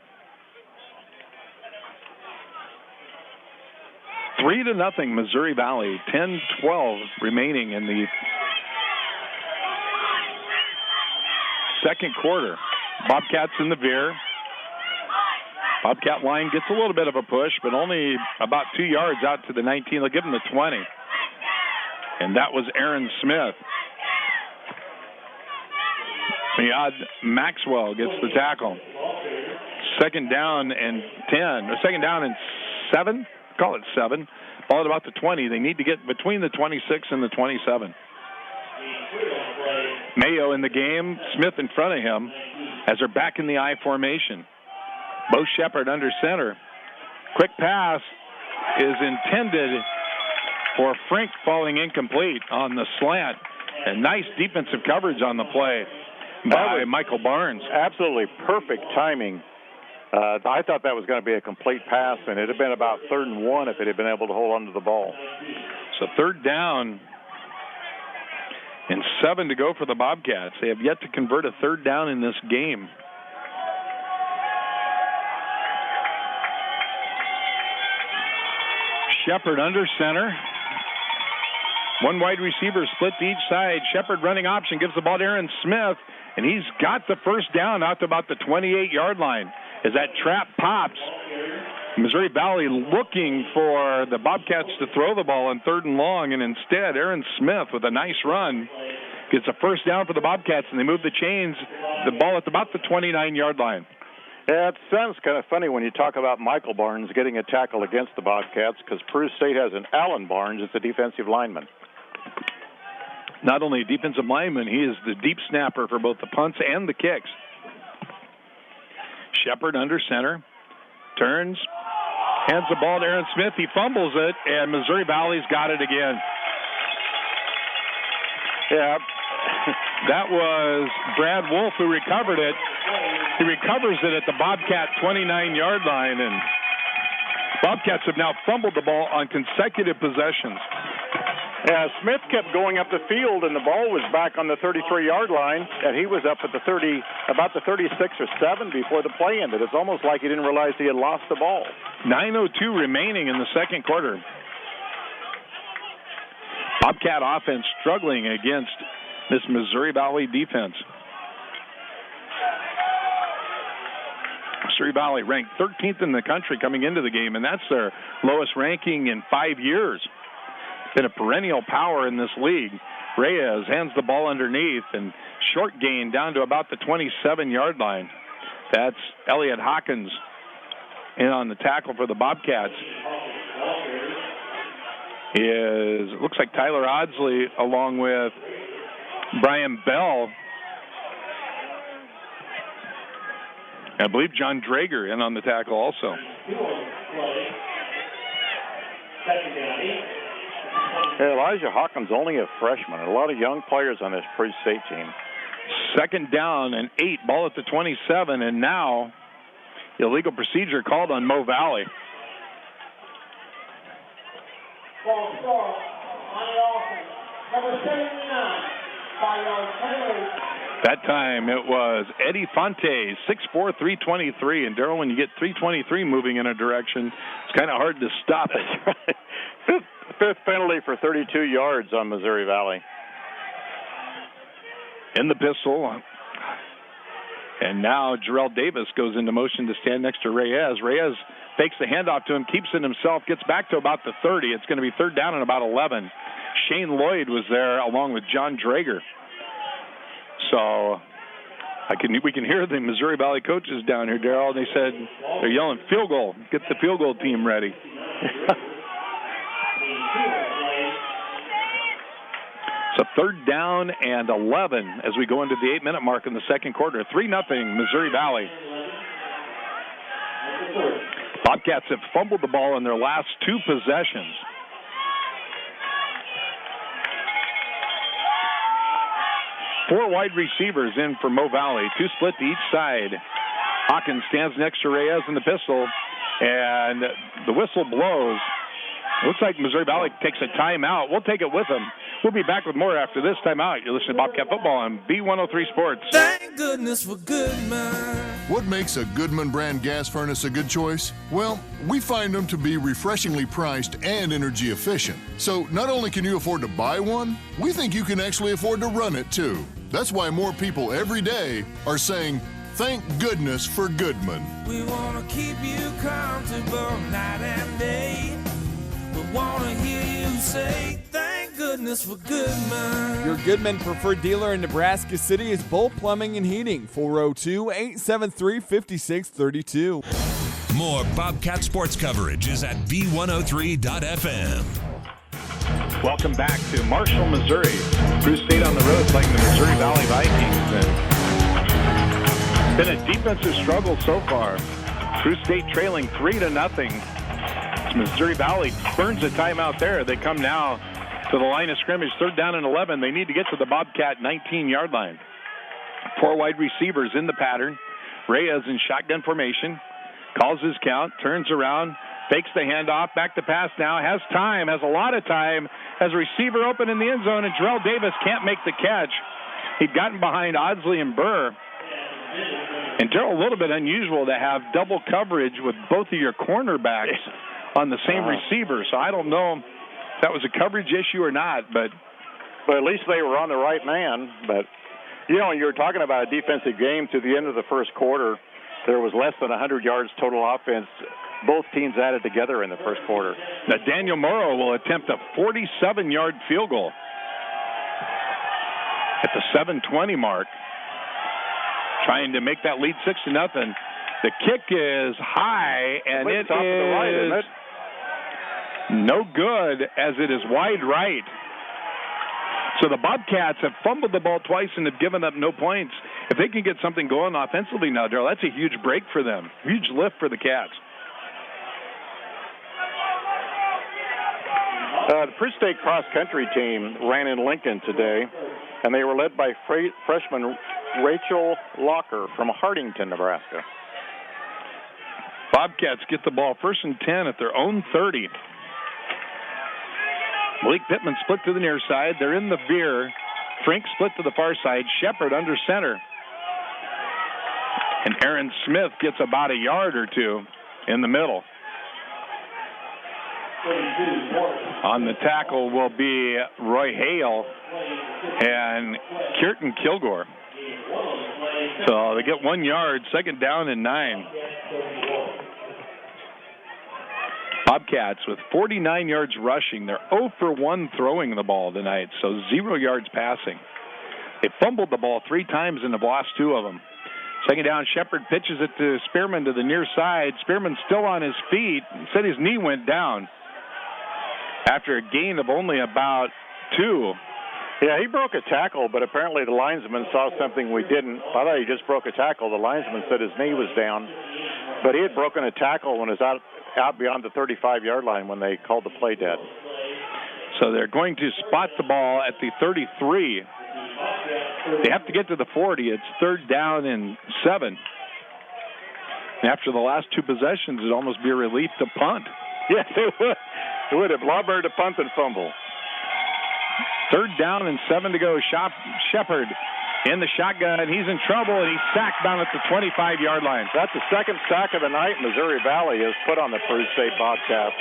Speaker 1: 3-0, Missouri Valley. 10-12 remaining in the second quarter. Bobcats in the veer. Bobcat line gets a little bit of a push, but only about 2 yards out to the 19. They'll give him the 20. And that was Aaron Smith. Miad Maxwell gets the tackle. Second down and 10. Or second down and 7. Call it 7. Ball at about the 20. They need to get between the 26 and the 27. Mayo in the game. Smith in front of him as they're back in the I formation. Bo Shepard under center. Quick pass is intended for Frink, falling incomplete on the slant. And nice defensive coverage on the play by Michael Barnes.
Speaker 2: Absolutely perfect timing. I thought that was going to be a complete pass, and it had been about 3rd and 1 if it had been able to hold on to the ball.
Speaker 1: So 3rd down and 7 to go for the Bobcats. They have yet to convert a 3rd down in this game. Shepard under center. One wide receiver split to each side. Shepard running option, gives the ball to Aaron Smith, and he's got the 1st down out to about the 28-yard line. As that trap pops, Missouri Valley looking for the Bobcats to throw the ball on 3rd and long, and instead Aaron Smith with a nice run gets a 1st down for the Bobcats, and they move the chains, the ball at about the 29-yard line.
Speaker 2: Yeah, it sounds kind of funny when you talk about Michael Barnes getting a tackle against the Bobcats, because Peru State has an Alan Barnes as a defensive lineman.
Speaker 1: Not only a defensive lineman, he is the deep snapper for both the punts and the kicks. Shepard under center, turns, hands the ball to Aaron Smith. He fumbles it, and Missouri Valley's got it again.
Speaker 2: Yeah.
Speaker 1: That was Brad Wolf who recovered it. He recovers it at the Bobcat 29-yard line, and Bobcats have now fumbled the ball on consecutive possessions.
Speaker 2: Yeah, Smith kept going up the field, and the ball was back on the 33-yard line, and he was up at the 30, about the 36 or 7 before the play ended. It's almost like he didn't realize he had lost the ball.
Speaker 1: 9:02 remaining in the second quarter. Bobcat offense struggling against this Missouri Valley defense. Missouri Valley ranked 13th in the country coming into the game, and that's their lowest ranking in 5 years. Been a perennial power in this league. Reyes hands the ball underneath, and short gain down to about the 27-yard line. That's Elliot Hawkins in on the tackle for the Bobcats. It looks like Tyler Audsley along with Brian Bell. I believe John Drager in on the tackle also.
Speaker 2: Hey, Elijah Hawkins only a freshman. A lot of young players on this Peru State team.
Speaker 1: 2nd down and 8, ball at the 27, and now illegal procedure called on Mo Valley.
Speaker 6: Number 79, 5-yard penalty.
Speaker 1: That time it was Eddie Fonte, 6'4", 323. And, Daryl, when you get 323 moving in a direction, it's kind of hard to stop it.
Speaker 2: Fifth penalty for 32 yards on Missouri Valley.
Speaker 1: In the pistol. And now Jarrell Davis goes into motion to stand next to Reyes. Reyes fakes the handoff to him, keeps it himself, gets back to about the 30. It's going to be 3rd down and about 11. Shane Lloyd was there along with John Drager. So we can hear the Missouri Valley coaches down here, Daryl. They said they're yelling field goal. Get the field goal team ready. So 3rd down and 11 as we go into the 8-minute mark in the second quarter. 3-0 Missouri Valley. Bobcats have fumbled the ball in their last 2 possessions. Four wide receivers in for Mo Valley. 2 split to each side. Hawkins stands next to Reyes in the pistol, and the whistle blows. Looks like Missouri Valley takes a timeout. We'll take it with them. We'll be back with more after this timeout. You're listening to Bobcat Football on B103 Sports.
Speaker 7: Thank goodness for Goodman.
Speaker 8: What makes a Goodman brand gas furnace a good choice? Well, we find them to be refreshingly priced and energy efficient. So not only can you afford to buy one, we think you can actually afford to run it too. That's why more people every day are saying, thank goodness for Goodman.
Speaker 7: We want to keep you comfortable night and day. We want to hear you say, thank goodness for Goodman.
Speaker 9: Your Goodman preferred dealer in Nebraska City is Bull Plumbing and Heating, 402-873-5632.
Speaker 4: More Bobcat sports coverage is at B103.FM.
Speaker 1: Welcome back to Marshall, Missouri. Peru State on the road playing the Missouri Valley Vikings. It's been a defensive struggle so far. Peru State trailing 3-0. Missouri Valley burns a timeout there. They come now to to the line of scrimmage, 3rd down and 11. They need to get to the Bobcat 19-yard line. 4 wide receivers in the pattern. Reyes in shotgun formation. Calls his count, turns around, fakes the handoff, back to pass now, has a lot of time, has a receiver open in the end zone, and Darrell Davis can't make the catch. He'd gotten behind Audsley and Burr. And Daryl, a little bit unusual to have double coverage with both of your cornerbacks on the same receiver. So I don't know if that was a coverage issue or not, but
Speaker 2: at least they were on the right man. But, you know, you were talking about a defensive game to the end of the first quarter. There was less than 100 yards total offense. Both teams added together in the first quarter.
Speaker 1: Now, Daniel Morrow will attempt a 47-yard field goal at the 7:20 mark, trying to make that lead 6-0. The kick is high, and it is no good as it is wide right. So the Bobcats have fumbled the ball twice and have given up no points. If they can get something going offensively now, Daryl, that's a huge break for them. Huge lift for the Cats.
Speaker 2: The Peru State cross-country team ran in Lincoln today, and they were led by freshman Rachel Locker from Hartington, Nebraska.
Speaker 1: Bobcats get the ball 1st and 10 at their own 30. Malik Pittman split to the near side. They're in the veer. Frink split to the far side. Shepard under center. And Aaron Smith gets about a yard or two in the middle. On the tackle will be Roy Hale and Kierton Kilgore. So they get 1 yard, 2nd down and 9. Bobcats with 49 yards rushing. They're 0 for 1 throwing the ball tonight, so 0 yards passing. They fumbled the ball 3 times and have lost 2 of them. 2nd down, Shepard pitches it to Spearman to the near side. Spearman's still on his feet. Said his knee went down after a gain of only about 2.
Speaker 2: Yeah, he broke a tackle, but apparently the linesman saw something we didn't. I thought he just broke a tackle. The linesman said his knee was down, but he had broken a tackle when he was out beyond the 35-yard line when they called the play dead.
Speaker 1: So they're going to spot the ball at the 33. They have to get to the 40. It's 3rd down and 7. And after the last 2 possessions, it'd almost be a relief to punt.
Speaker 2: Yes, it would. It would have blubbered to punt and fumble.
Speaker 1: 3rd down and 7 to go. Shepard in the shotgun. He's in trouble, and he's sacked down at the 25-yard line.
Speaker 2: That's the 2nd sack of the night Missouri Valley has put on the Peru State Bobcats.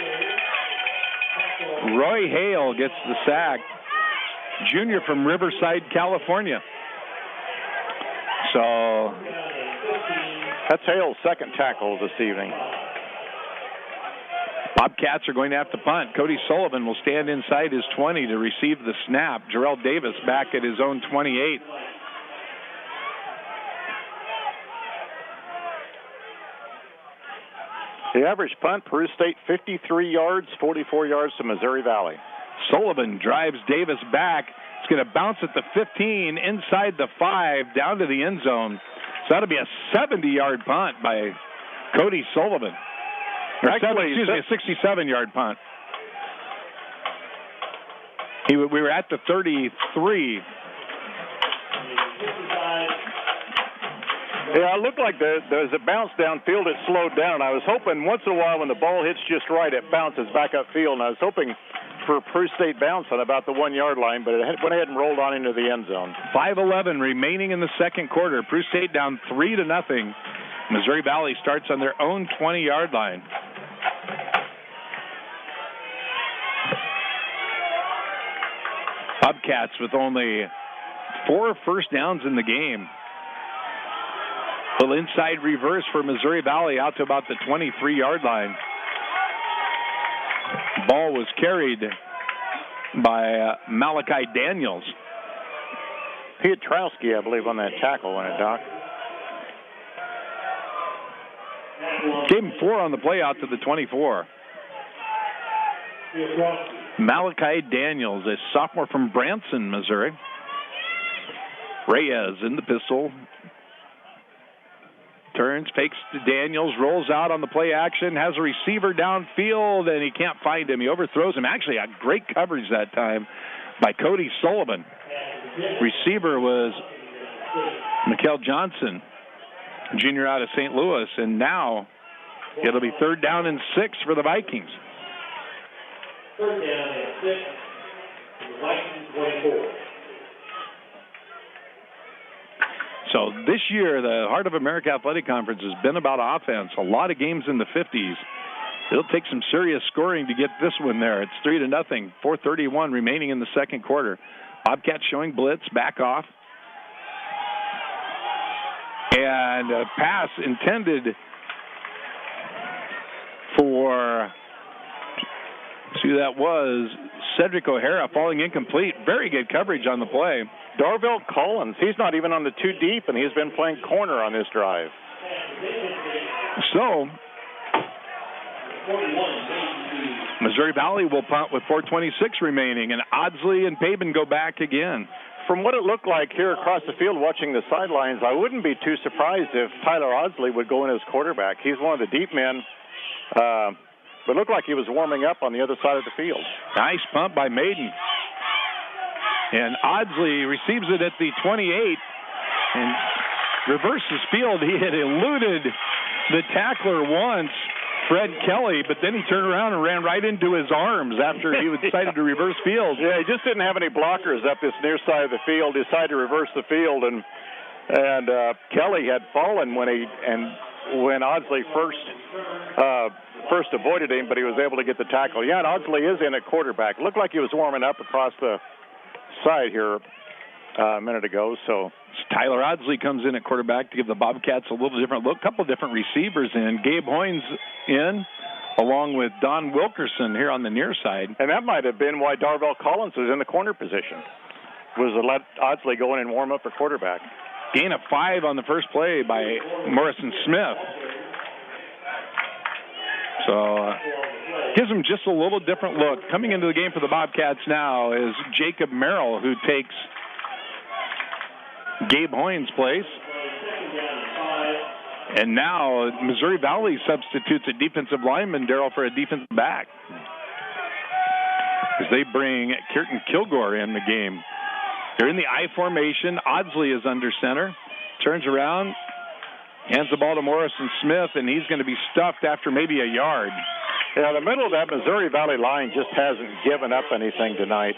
Speaker 1: Roy Hale gets the sack. Junior from Riverside, California. So
Speaker 2: that's Hale's 2nd tackle this evening.
Speaker 1: Bobcats are going to have to punt. Cody Sullivan will stand inside his 20 to receive the snap. Jarrell Davis back at his own 28.
Speaker 2: The average punt, Peru State 53 yards, 44 yards to Missouri Valley.
Speaker 1: Sullivan drives Davis back. It's going to bounce at the 15, inside the 5, down to the end zone. So that'll be a 70-yard punt by Cody Sullivan. A 67-yard punt. We were at the 33.
Speaker 2: Yeah, it looked like there's a bounce downfield. It slowed down. I was hoping once in a while when the ball hits just right, it bounces back upfield. And I was hoping for a Peru State bounce on about the 1 yard line, but it went ahead and rolled on into the end zone.
Speaker 1: 5:11 remaining in the 2nd quarter. Peru State down 3-0. Missouri Valley starts on their own 20-yard line. Bobcats with only 4 first downs in the game. Little inside reverse for Missouri Valley out to about the 23-yard line. Ball was carried by Malachi Daniels.
Speaker 2: Piotrowski, I believe, on that tackle, wasn't it, Doc?
Speaker 1: Gave him 4 on the play out to the 24. Malachi Daniels, a sophomore from Branson, Missouri. Reyes in the pistol. Turns, fakes to Daniels, rolls out on the play action, has a receiver downfield, and he can't find him. He overthrows him. Actually, a great coverage that time by Cody Sullivan. Receiver was Mikel Johnson, junior out of St. Louis, and now it'll be 3rd down and 6 for the Vikings.
Speaker 6: 3rd down and 6 for the Vikings 24.
Speaker 1: So this year, the Heart of America Athletic Conference has been about offense. A lot of games in the 50s. It'll take some serious scoring to get this one there. It's 3-0. 4:31 remaining in the second quarter. Bobcats showing blitz, back off. And a pass intended for, let's see who that was, Cedric O'Hara, falling incomplete. Very good coverage on the play.
Speaker 2: Darvell Collins, he's not even on the 2 deep, and he's been playing corner on this drive.
Speaker 1: So, Missouri Valley will punt with 4:26 remaining, and Audsley and Paben go back again.
Speaker 2: From what it looked like here across the field watching the sidelines, I wouldn't be too surprised if Tyler Audsley would go in as quarterback. He's one of the deep men, but it looked like he was warming up on the other side of the field.
Speaker 1: Nice pump by Maiden. And Audsley receives it at the 28 and reverses field. He had eluded the tackler once, Fred Kelly, but then he turned around and ran right into his arms after he decided to reverse field.
Speaker 2: Yeah, he just didn't have any blockers up this near side of the field. He decided to reverse the field, and Kelly had fallen when Audsley first avoided him, but he was able to get the tackle. Yeah, and Audsley is in at quarterback. Looked like he was warming up across the side here a minute ago. So
Speaker 1: Tyler Audsley comes in at quarterback to give the Bobcats a little different look. Couple different receivers in. Gabe Hoynes in, along with Don Wilkerson here on the near side.
Speaker 2: And that might have been why Darvell Collins was in the corner position, was to let Audsley go in and warm up for quarterback.
Speaker 1: Gain of 5 on the first play by Morrison Smith. So gives them just a little different look. Coming into the game for the Bobcats now is Jacob Merrill, who takes Gabe Hoynes' place. And now Missouri Valley substitutes a defensive lineman, Daryl, for a defensive back, as they bring Kirton Kilgore in the game. They're in the I formation. Audsley is under center. Turns around, hands the ball to Morrison Smith, and he's going to be stuffed after maybe a yard.
Speaker 2: Yeah, the middle of that Missouri Valley line just hasn't given up anything tonight.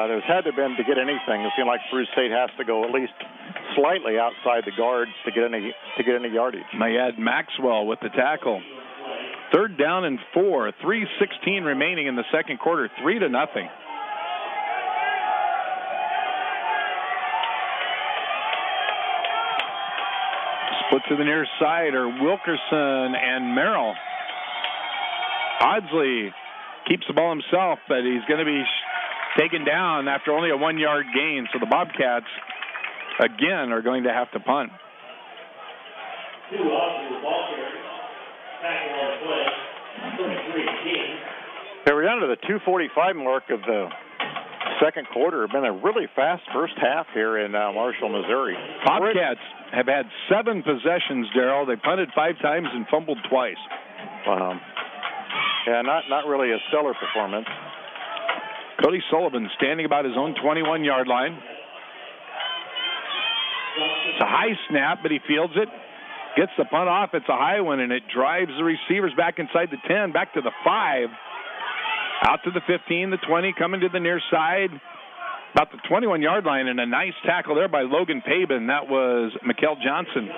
Speaker 2: There's had to been to get anything. It seems like Peru State has to go at least slightly outside the guards to get any yardage.
Speaker 1: Mayad Maxwell with the tackle. 3rd down and 4. 3:16 remaining in the second quarter. 3-0. Split to the near side are Wilkerson and Merrill. Audsley keeps the ball himself, but he's going to be taken down after only a 1-yard gain. So the Bobcats, again, are going to have to punt.
Speaker 2: They were down to the 2:45 mark of the second quarter. It's been a really fast first half here in Marshall, Missouri.
Speaker 1: Bobcats have had 7 possessions, Daryl. They punted 5 times and fumbled twice.
Speaker 2: Wow. Yeah, not really a stellar performance.
Speaker 1: Cody Sullivan standing about his own 21-yard line. It's a high snap, but he fields it. Gets the punt off. It's a high one, and it drives the receivers back inside the 10, back to the 5. Out to the 15, the 20, coming to the near side. About the 21-yard line, and a nice tackle there by Logan Paben. That was Mikel Johnson.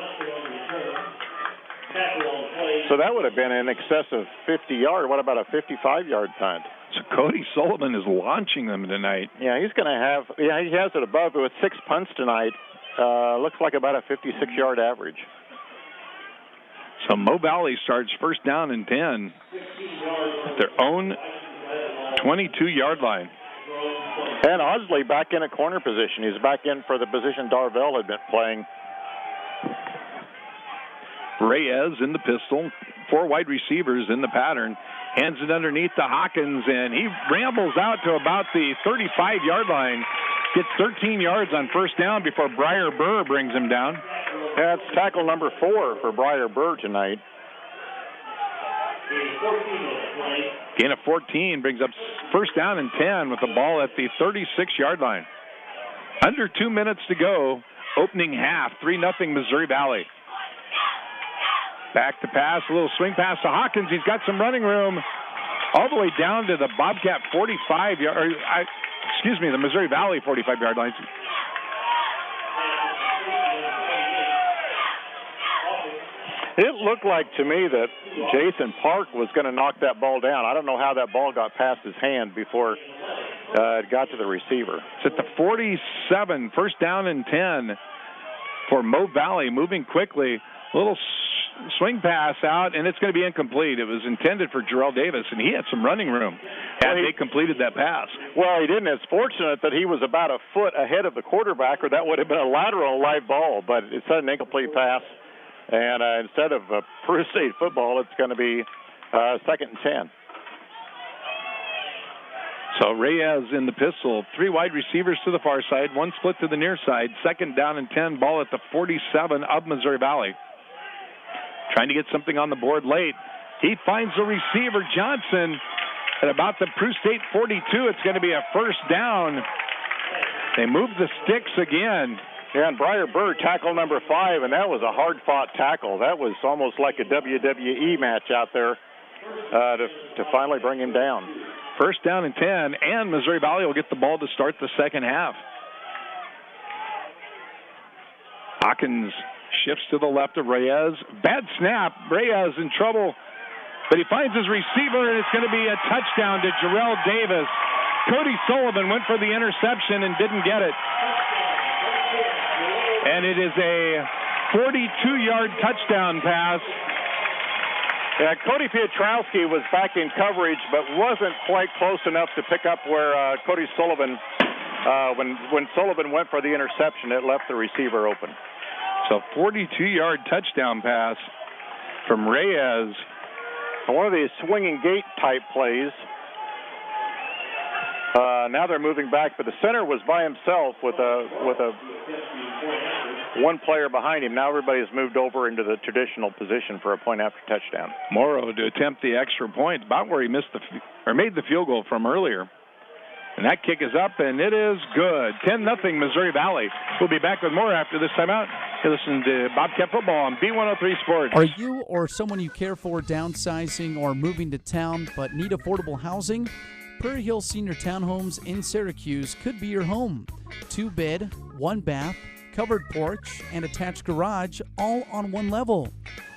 Speaker 2: So that would have been in excess of 50-yard. What about a 55-yard punt?
Speaker 1: So Cody Sullivan is launching them tonight.
Speaker 2: Yeah, he's going to have, he has it above with 6 punts tonight. Looks like about a 56-yard average.
Speaker 1: So Mo Valley starts 1st down and 10 at their own 22-yard line.
Speaker 2: And Audsley back in a corner position. He's back in for the position Darvell had been playing.
Speaker 1: Reyes in the pistol, 4 wide receivers in the pattern. Hands it underneath to Hawkins, and he rambles out to about the 35-yard line. Gets 13 yards on first down before Briar Burr brings him down.
Speaker 2: That's tackle number 4 for Briar Burr tonight.
Speaker 1: Gain of 14 brings up first down and 10 with the ball at the 36-yard line. Under 2 minutes to go, opening half, 3-0 Missouri Valley. Back to pass, a little swing pass to Hawkins. He's got some running room all the way down to the Bobcat 45-yard, the Missouri Valley 45-yard line.
Speaker 2: It looked like to me that Jason Park was going to knock that ball down. I don't know how that ball got past his hand before it got to the receiver.
Speaker 1: It's at the 47, first down and 10 for Mo Valley, moving quickly. Little swing pass out, and it's going to be incomplete. It was intended for Jarrell Davis, and he had some running room had they completed that pass.
Speaker 2: Well, he didn't. It's fortunate that he was about a foot ahead of the quarterback, or that would have been a lateral live ball, but it's an incomplete pass. And instead of Peru State football, it's going to be second and 10.
Speaker 1: So Reyes in the pistol, 3 wide receivers to the far side, 1 split to the near side, second down and 10, ball at the 47 of Missouri Valley. Trying to get something on the board late. He finds the receiver, Johnson, at about the Peru State 42. It's going to be a first down. They move the sticks again.
Speaker 2: Yeah, and Briar Burr, tackle number 5, and that was a hard-fought tackle. That was almost like a WWE match out there to finally bring him down.
Speaker 1: First down and 10, and Missouri Valley will get the ball to start the second half. Hawkins shifts to the left of Reyes. Bad snap. Reyes in trouble, but he finds his receiver, and it's going to be a touchdown to Jarrell Davis. Cody Sullivan went for the interception and didn't get it. And it is a 42-yard touchdown pass.
Speaker 2: Yeah, Cody Pietrowski was back in coverage, but wasn't quite close enough to pick up where Cody Sullivan, when Sullivan went for the interception, it left the receiver open.
Speaker 1: So 42-yard touchdown pass from Reyes.
Speaker 2: One of these swinging gate type plays. Now they're moving back, but the center was by himself with a one player behind him. Now everybody has moved over into the traditional position for a point after touchdown.
Speaker 1: Morrow to attempt the extra point, about where he made the field goal from earlier. And that kick is up, and it is good. 10-0 Missouri Valley. We'll be back with more after this timeout. You're listening to Bobcat Football on B103 Sports.
Speaker 5: Are you or someone you care for downsizing or moving to town but need affordable housing? Prairie Hill Senior Townhomes in Syracuse could be your home. 2-bed, 1-bath, covered porch, and attached garage, all on one level.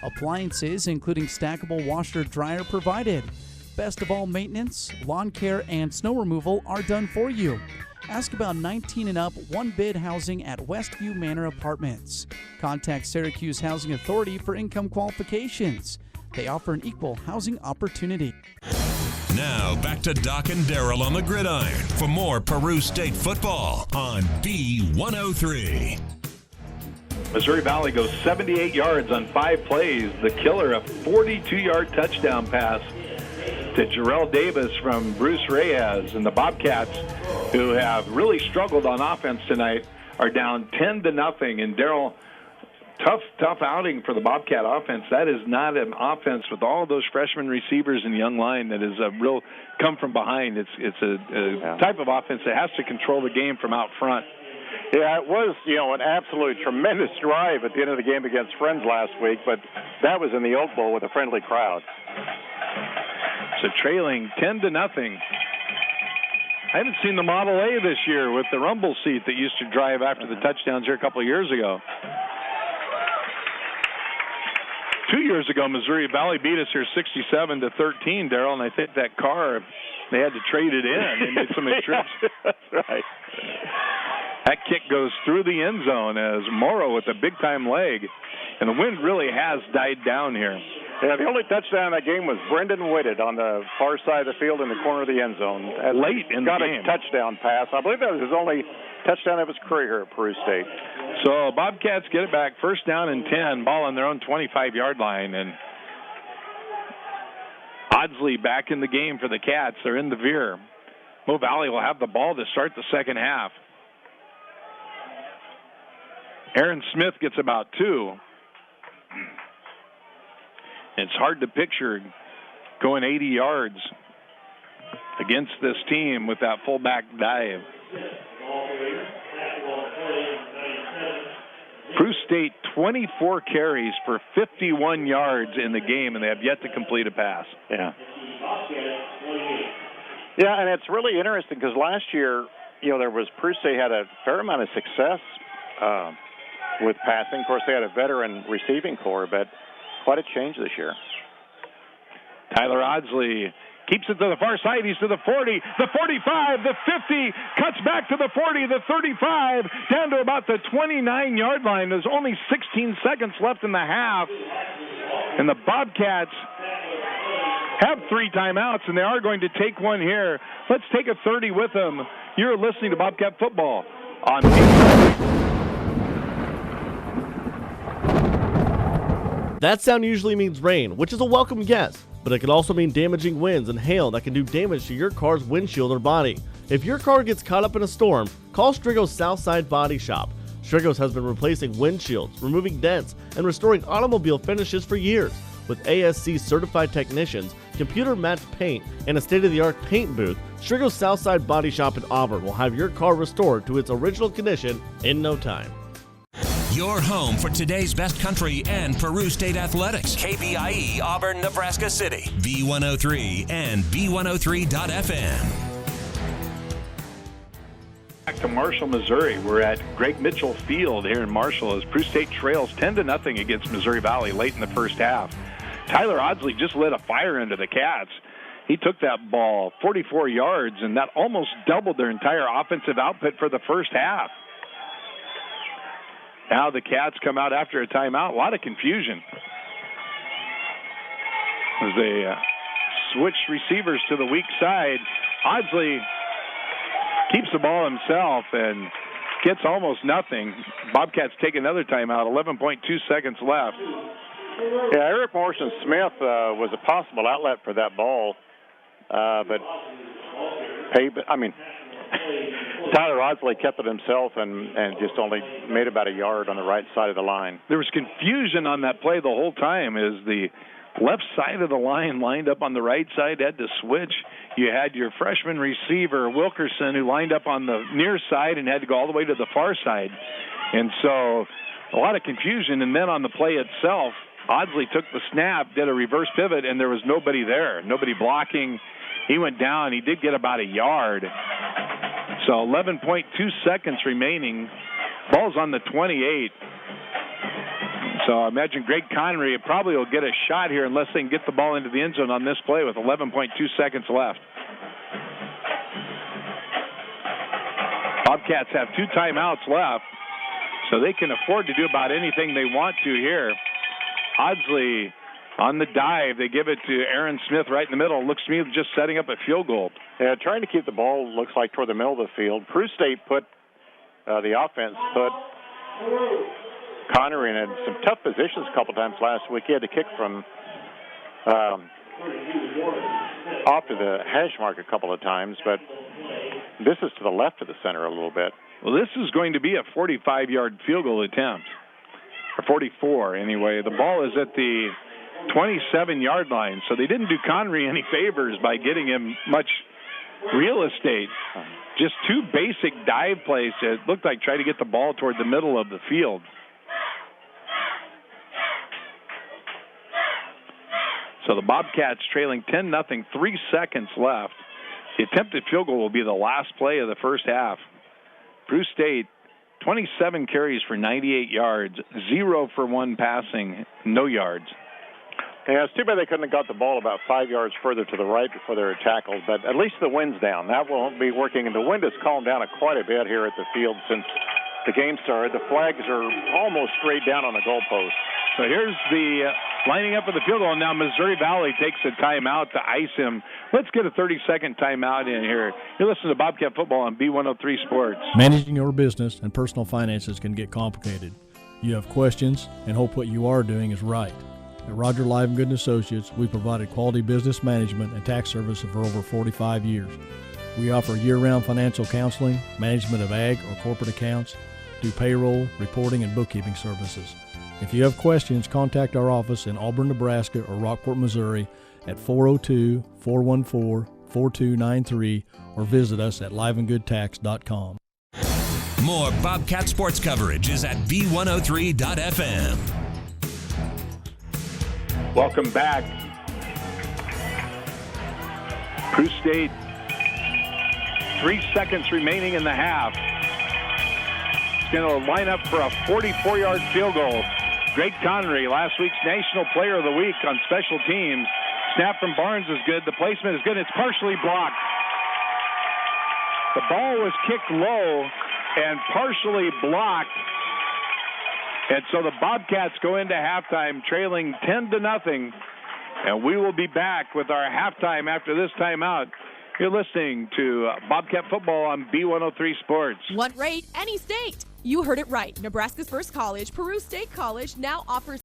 Speaker 5: Appliances, including stackable washer-dryer, provided. Best of all, maintenance, lawn care, and snow removal are done for you. Ask about 19 and up, 1-bid housing at Westview Manor Apartments. Contact Syracuse Housing Authority for income qualifications. They offer an equal housing opportunity.
Speaker 4: Now, back to Doc and Daryl on the gridiron for more Peru State football on B103.
Speaker 1: Missouri Valley goes 78 yards on 5 plays. The killer, a 42-yard touchdown pass to Jarrell Davis from Bruce Reyes. And the Bobcats, who have really struggled on offense tonight, are down 10-0. And Daryl, tough outing for the Bobcat offense. That is not an offense with all those freshman receivers and young line that is a real come from behind. It's a type of offense that has to control the game from out front.
Speaker 2: Yeah, it was, an absolute tremendous drive at the end of the game against Friends last week, but that was in the Oak Bowl with a friendly crowd.
Speaker 1: So trailing 10-0. I haven't seen the Model A this year with the rumble seat that used to drive after the touchdowns here a couple of years ago. 2 years ago, Missouri Valley beat us here 67-13, Daryl, and I think that car, they had to trade it in. They made so many trips.
Speaker 2: That's right.
Speaker 1: That kick goes through the end zone as Morrow with a big-time leg, and the wind really has died down here.
Speaker 2: Yeah, the only touchdown in that game was Brendan Whitted on the far side of the field in the corner of the end zone.
Speaker 1: Late in the game.
Speaker 2: Got a touchdown pass. I believe that was his only touchdown of his career here at Peru State.
Speaker 1: So Bobcats get it back, first down and 10, ball on their own 25-yard line. And Odsley back in the game for the Cats. They're in the veer. Mo Valley will have the ball to start the second half. Aaron Smith gets about 2. It's hard to picture going 80 yards against this team with that fullback dive. Peru State 24 carries for 51 yards in the game, and they have yet to complete a pass.
Speaker 2: Yeah, and it's really interesting because last year, Peru State had a fair amount of success with passing. Of course, they had a veteran receiving corps, but quite a change this year.
Speaker 1: Tyler Audsley keeps it to the far side. He's to the 40, the 45, the 50, cuts back to the 40, the 35, down to about the 29-yard line. There's only 16 seconds left in the half, and the Bobcats have 3 timeouts, and they are going to take one here. Let's take a 30 with them. You're listening to Bobcat Football on
Speaker 10: That sound usually means rain, which is a welcome guess, but it can also mean damaging winds and hail that can do damage to your car's windshield or body. If your car gets caught up in a storm, call Strigo's Southside Body Shop. Strigo's has been replacing windshields, removing dents, and restoring automobile finishes for years. With ASC certified technicians, computer-matched paint, and a state-of-the-art paint booth, Strigo's Southside Body Shop in Auburn will have your car restored to its original condition in no time.
Speaker 4: Your home for today's best country and Peru State athletics. KBIE Auburn, Nebraska City. B103 and B103.FM.
Speaker 1: Back to Marshall, Missouri. We're at Greg Mitchell Field here in Marshall as Peru State trails 10-0 against Missouri Valley late in the first half. Tyler Audsley just lit a fire into the Cats. He took that ball 44 yards, and that almost doubled their entire offensive output for the first half. Now the Cats come out after a timeout. A lot of confusion as they switch receivers to the weak side. Audsley keeps the ball himself and gets almost nothing. Bobcats take another timeout, 11.2 seconds left.
Speaker 2: Yeah, Eric Morrison-Smith was a possible outlet for that ball, but Tyler Audsley kept it himself and just only made about a yard on the right side of the line.
Speaker 1: There was confusion on that play the whole time as the left side of the line lined up on the right side, had to switch. You had your freshman receiver, Wilkerson, who lined up on the near side and had to go all the way to the far side. And so a lot of confusion. And then on the play itself, Audsley took the snap, did a reverse pivot, and there was nobody there, nobody blocking. He went down. He did get about a yard. So 11.2 seconds remaining. Ball's on the 28. So I imagine Greg Connery probably will get a shot here unless they can get the ball into the end zone on this play with 11.2 seconds left. Bobcats have 2 timeouts left, so they can afford to do about anything they want to here. Audsley on the dive. They give it to Aaron Smith right in the middle. Looks to me just setting up a field goal.
Speaker 2: Yeah, trying to keep the ball, looks like, toward the middle of the field. Peru State the offense put Connery in some tough positions a couple times last week. He had to kick from off to the hash mark a couple of times, but this is to the left of the center a little bit.
Speaker 1: Well, this is going to be a 45-yard field goal attempt, or 44 anyway. The ball is at the 27-yard line, so they didn't do Connery any favors by getting him much real estate. Just 2 basic dive plays. It looked like trying to get the ball toward the middle of the field. So the Bobcats trailing 10-0, 3 seconds left. The attempted field goal will be the last play of the first half. Peru State, 27 carries for 98 yards, 0 for 1 passing, no yards.
Speaker 2: Yeah, it's too bad they couldn't have got the ball about 5 yards further to the right before they were tackled, but at least the wind's down. That won't be working, and the wind has calmed down quite a bit here at the field since the game started. The flags are almost straight down on the goalpost.
Speaker 1: So here's the lining up of the field goal. Now Missouri Valley takes a timeout to ice him. Let's get a 30-second timeout in here. You're listening to Bobcat Football on B103 Sports.
Speaker 11: Managing your business and personal finances can get complicated. You have questions and hope what you are doing is right. At Roger Livengood & Associates, we provided quality business management and tax services for over 45 years. We offer year-round financial counseling, management of ag or corporate accounts, do payroll, reporting, and bookkeeping services. If you have questions, contact our office in Auburn, Nebraska or Rockport, Missouri at 402-414-4293 or visit us at liveandgoodtax.com.
Speaker 4: More Bobcat sports coverage is at B103.FM.
Speaker 1: Welcome back. Peru State, 3 seconds remaining in the half. It's going to line up for a 44-yard field goal. Greg Connery, last week's National Player of the Week on special teams. Snap from Barnes is good. The placement is good. It's partially blocked. The ball was kicked low and partially blocked. And so the Bobcats go into halftime trailing 10-0. And we will be back with our halftime after this timeout. You're listening to Bobcat football on B103 Sports.
Speaker 12: One rate, any state. You heard it right. Nebraska's first college, Peru State College, now offers